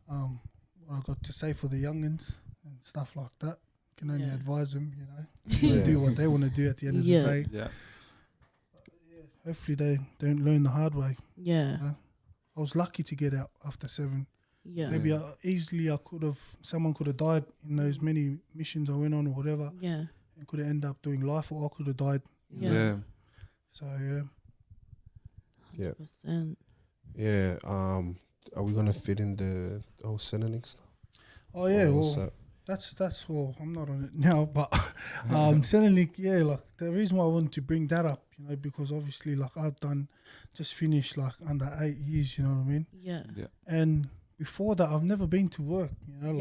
what I got to say for the youngins and stuff like that. Can only advise them, you know, do what they want to do at the end of the day. But hopefully they don't learn the hard way. You know? I was lucky to get out after 7. Maybe someone could have died in those many missions I went on or whatever. And could have ended up doing life, or I could have died. So 100%. Are we gonna fit in the whole Centrelink stuff? Oh yeah, well, that's well, I'm not on it now, but Centrelink, like, the reason why I wanted to bring that up, you know, because obviously, like, I've just finished, like, under 8 years, you know what I mean? And before that, I've never been to work. Like,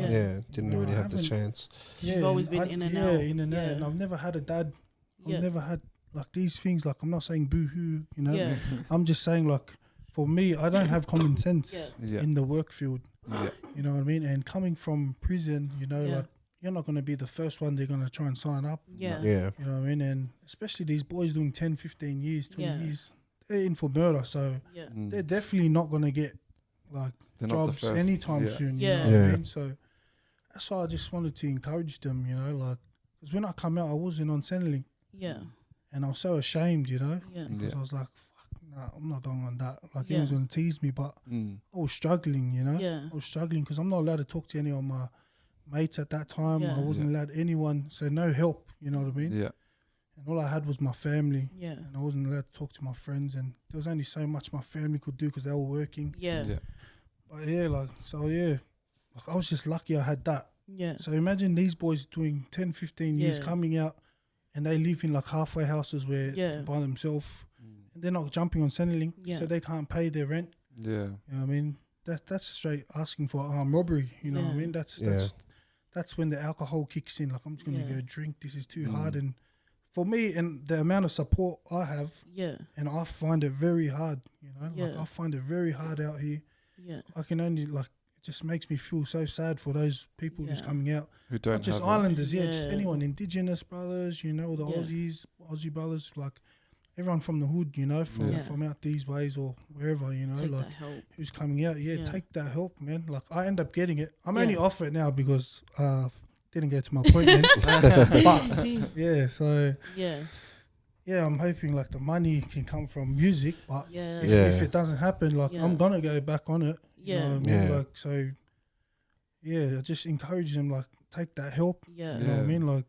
didn't no, really I have the haven't. chance. You've always been in and out. Yeah, in and out. And I've never had a dad. I've never had like these things. Like, I'm not saying boo-hoo, Yeah. I'm just saying, like, for me, I don't have common sense Yeah. in the work field. Yeah. You know what I mean? And coming from prison, Yeah. like, you're not going to be the first one they're going to try and sign up. Yeah. Yeah. You know what I mean? And especially these boys doing 10, 15 years, 20 Yeah. years, they're in for murder. So Yeah. they're definitely not going to get like They're not the jobs first. anytime Yeah. soon. Yeah. You know what I Yeah. mean? So that's why I just wanted to encourage them, like, because when I come out, I wasn't on Centrelink Yeah. and I was so ashamed, Yeah. because I was like, fuck, nah, I'm not going on that. Like, Yeah. he was going to tease me, but Mm. I was struggling, Yeah. I was struggling because I'm not allowed to talk to any of my mates at that time. Yeah. I wasn't allowed anyone, so no help, you know what I mean? Yeah. And all I had was my family. Yeah. And I wasn't allowed to talk to my friends, and there was only so much my family could do because they were working. Yeah. Yeah. But yeah, like I was just lucky I had that. Yeah. So imagine these boys doing 10, 15 years Yeah. coming out, and they live in like halfway houses where Yeah. by themselves, and they're not jumping on Centrelink, Yeah. so they can't pay their rent. Yeah. You know what I mean? That's straight asking for armed robbery. You know what I Yeah. mean? That's when the alcohol kicks in. Like, I'm just gonna Yeah. go drink. This is too hard. And for me, and the amount of support I have, Yeah. and I find it very hard. Like, Yeah. I find it very hard out here. Yeah. I can only like, it just makes me feel so sad for those people who's Yeah. coming out. Who don't Not just have it. islanders, just Yeah. anyone, Indigenous brothers, the Yeah. Aussie brothers, like everyone from the hood, from Yeah. from out these ways or wherever, Take like that help. who's coming out. Yeah, Yeah. take that help, man. Like, I end up getting it. I'm Yeah. only off it now because didn't get to my appointment. But yeah, so Yeah. I'm hoping like the money can come from music, but Yeah. if it doesn't happen, like, Yeah. I'm gonna go back on it. You know Yeah. what I mean? Yeah. Like, so I just encourage them, like, take that help. Yeah. You know what I Yeah. mean? Like,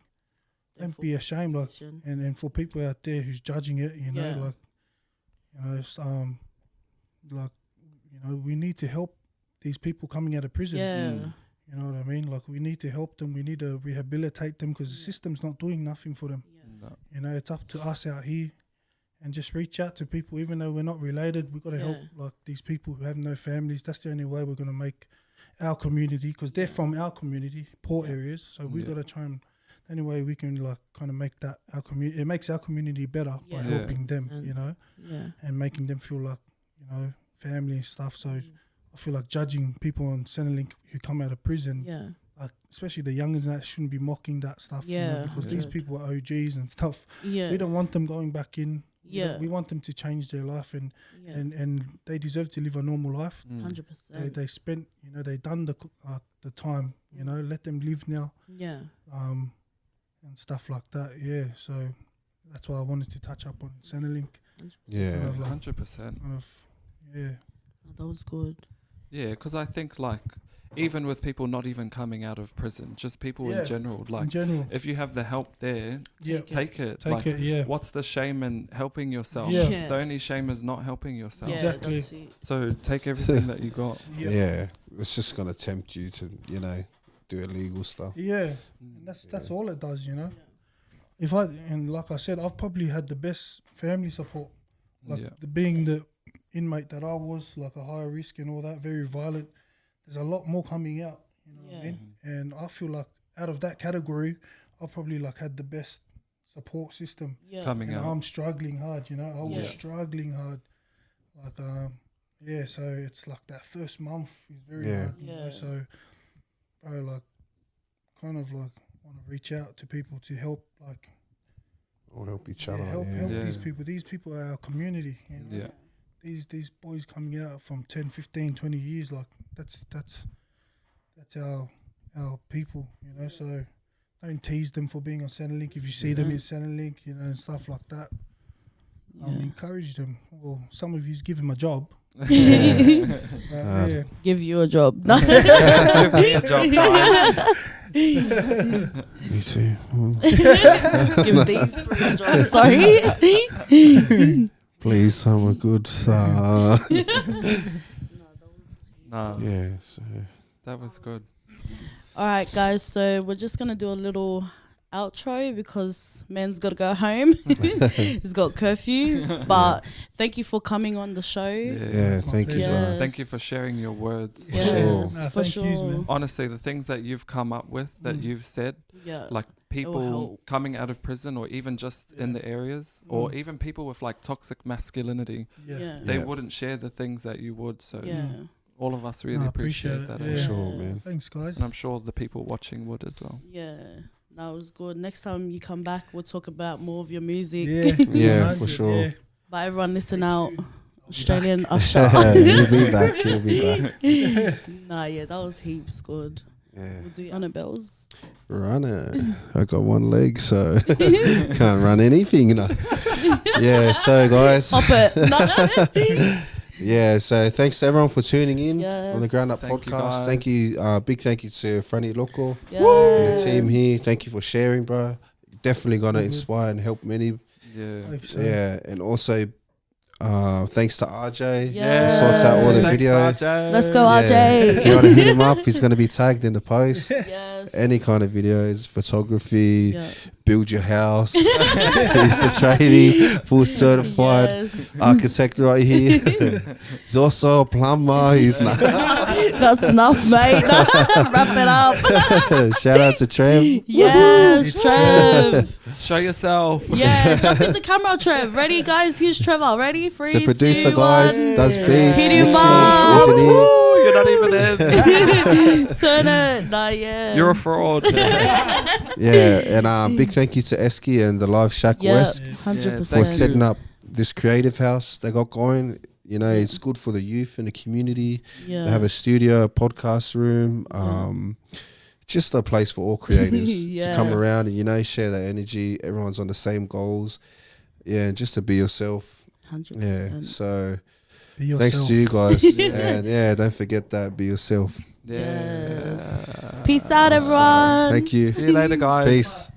don't be ashamed, like, Protection. and for people out there who's judging it, Yeah. like, it's like, we need to help these people coming out of prison. Yeah. You know what I mean? Like, we need to help them. We need to rehabilitate them because the Yeah. system's not doing nothing for them. Yeah. No. It's up to us out here, and just reach out to people, even though we're not related. We've got to help Yeah. like these people who have no families. That's the only way we're going to make our community, because they're from our community, poor Yeah. areas. So we Yeah. got to try and the only way we can like kind of make that our community. It makes our community better by Yeah. helping them, 100%. Yeah. and making them feel like family and stuff. So I feel like judging people on Centrelink who come out of prison, Yeah. like especially the youngers, that shouldn't be mocking that stuff. Yeah, because Yeah. these 100. people are OGs and stuff. Yeah. We don't want them going back in. Yeah. We want them to change their life, and Yeah. and they deserve to live a normal life. Mm. 100%. They spent, they done the time, let them live now, Yeah. and stuff like that. Yeah, so that's why I wanted to touch up on Centrelink. Yeah. Kind of like, 100%. yeah, That was good. Yeah, because I think like even with people not even coming out of prison, just people Yeah. in general, in like general, if you have the help there, yeah, take it. take like, it, yeah, What's the shame in helping yourself? Yeah. Yeah. The only shame is not helping yourself. Yeah, Exactly. that's it. So take everything that you got. Yeah. It's just gonna tempt you to, do illegal stuff. yeah. And that's all it does, If like I said, I've probably had the best family support. Like Yeah. being the inmate that I was, like a higher risk and all that, very violent. There's a lot more coming out, you know what I Yeah. mean? And I feel like out of that category, I've probably like had the best support system. Yeah. Coming And out. I'm struggling hard, I was Yeah. struggling hard. Like, so it's like that first month is very Yeah. hard, Yeah. So, bro, like, kind of like want to reach out to people to help, like, Or help each other. help Yeah. these people. These people are our community. Yeah. These boys coming out from 10, 15, 20 years, like that's our people, So don't tease them for being on Centrelink. If you see them in Centrelink, and stuff like that, Yeah. encourage them. Well, some of you's give them a job. Yeah. Yeah. Give you a job. No. Give me a job, guys. Me too. Give these three a job. Sorry. Please, I'm a good. No, Yeah. So that was good. All right, guys. So we're just gonna do a little outro because man's got to go home. He's got curfew. But thank you for coming on the show. Yeah, thank you. Yes. Thank you for sharing your words. Yes, sure. for Thank yous, sure. man. Honestly, the things that you've come up with, that you've said, Yeah. like people help. coming out of prison or even just in the areas, or even people with like toxic masculinity, Yeah. they Yeah. wouldn't share the things that you would. So Yeah. all of us really I appreciate appreciate that. it, eh? yeah. Sure, man. Thanks, guys. And I'm sure the people watching would as well. Yeah. That was good. Next time you come back, we'll talk about more of your music. Yeah, Yeah, 100, for sure. yeah. But everyone listen out. Australian Usher. He'll be back. He'll be back. Nah, yeah, that was heaps good. Yeah. We'll do Annabelle's. Run it. I got one leg, so can't run anything, you know. Yeah, so guys. Pop it. Yeah, so thanks to everyone for tuning in Yes. on the Ground Up Thank you, podcast. guys. Thank you, big thank you to Franny Loco Yes. and the team here. Thank you for sharing, bro. Definitely gonna inspire and help many. Yeah. Yeah, and also thanks to RJ. Yeah. He sorts out all the Thanks, video. RJ. Let's go, Yeah. RJ. If you want to hit him up, he's going to be tagged in the post. Yes. Any kind of videos, photography, Yeah. build your house. He's a tradie, full certified Yes. architect right here. He's also a plumber. He's not. That's enough, mate. Wrap it up. Shout out to Trev. Yes, Trev. Show yourself. Yeah, jump in the camera, Trev. Ready, guys? Here's Trevor. Ready? 3, He's a producer, 2, guys. 1. Does beats, Hit him mixing, up. engineer. Woo, you're not even in. Turn it. Nah, yeah. You're a fraud. Yeah, and big thank you to Eski and the Live Shack Yeah, West 100%. for Thank you. setting up this creative house they got going. You know, it's good for the youth and the community. Yeah. They have a studio, a podcast room, just a place for all creators to come Yes. around and, you know, share that energy. Everyone's on the same goals. Yeah, and just to be yourself. 100%. Yeah, so Be thanks yourself. to you guys. And yeah, don't forget that. Be yourself. Yeah. Yes. Peace out, everyone. Thank you. See you later, guys. Peace.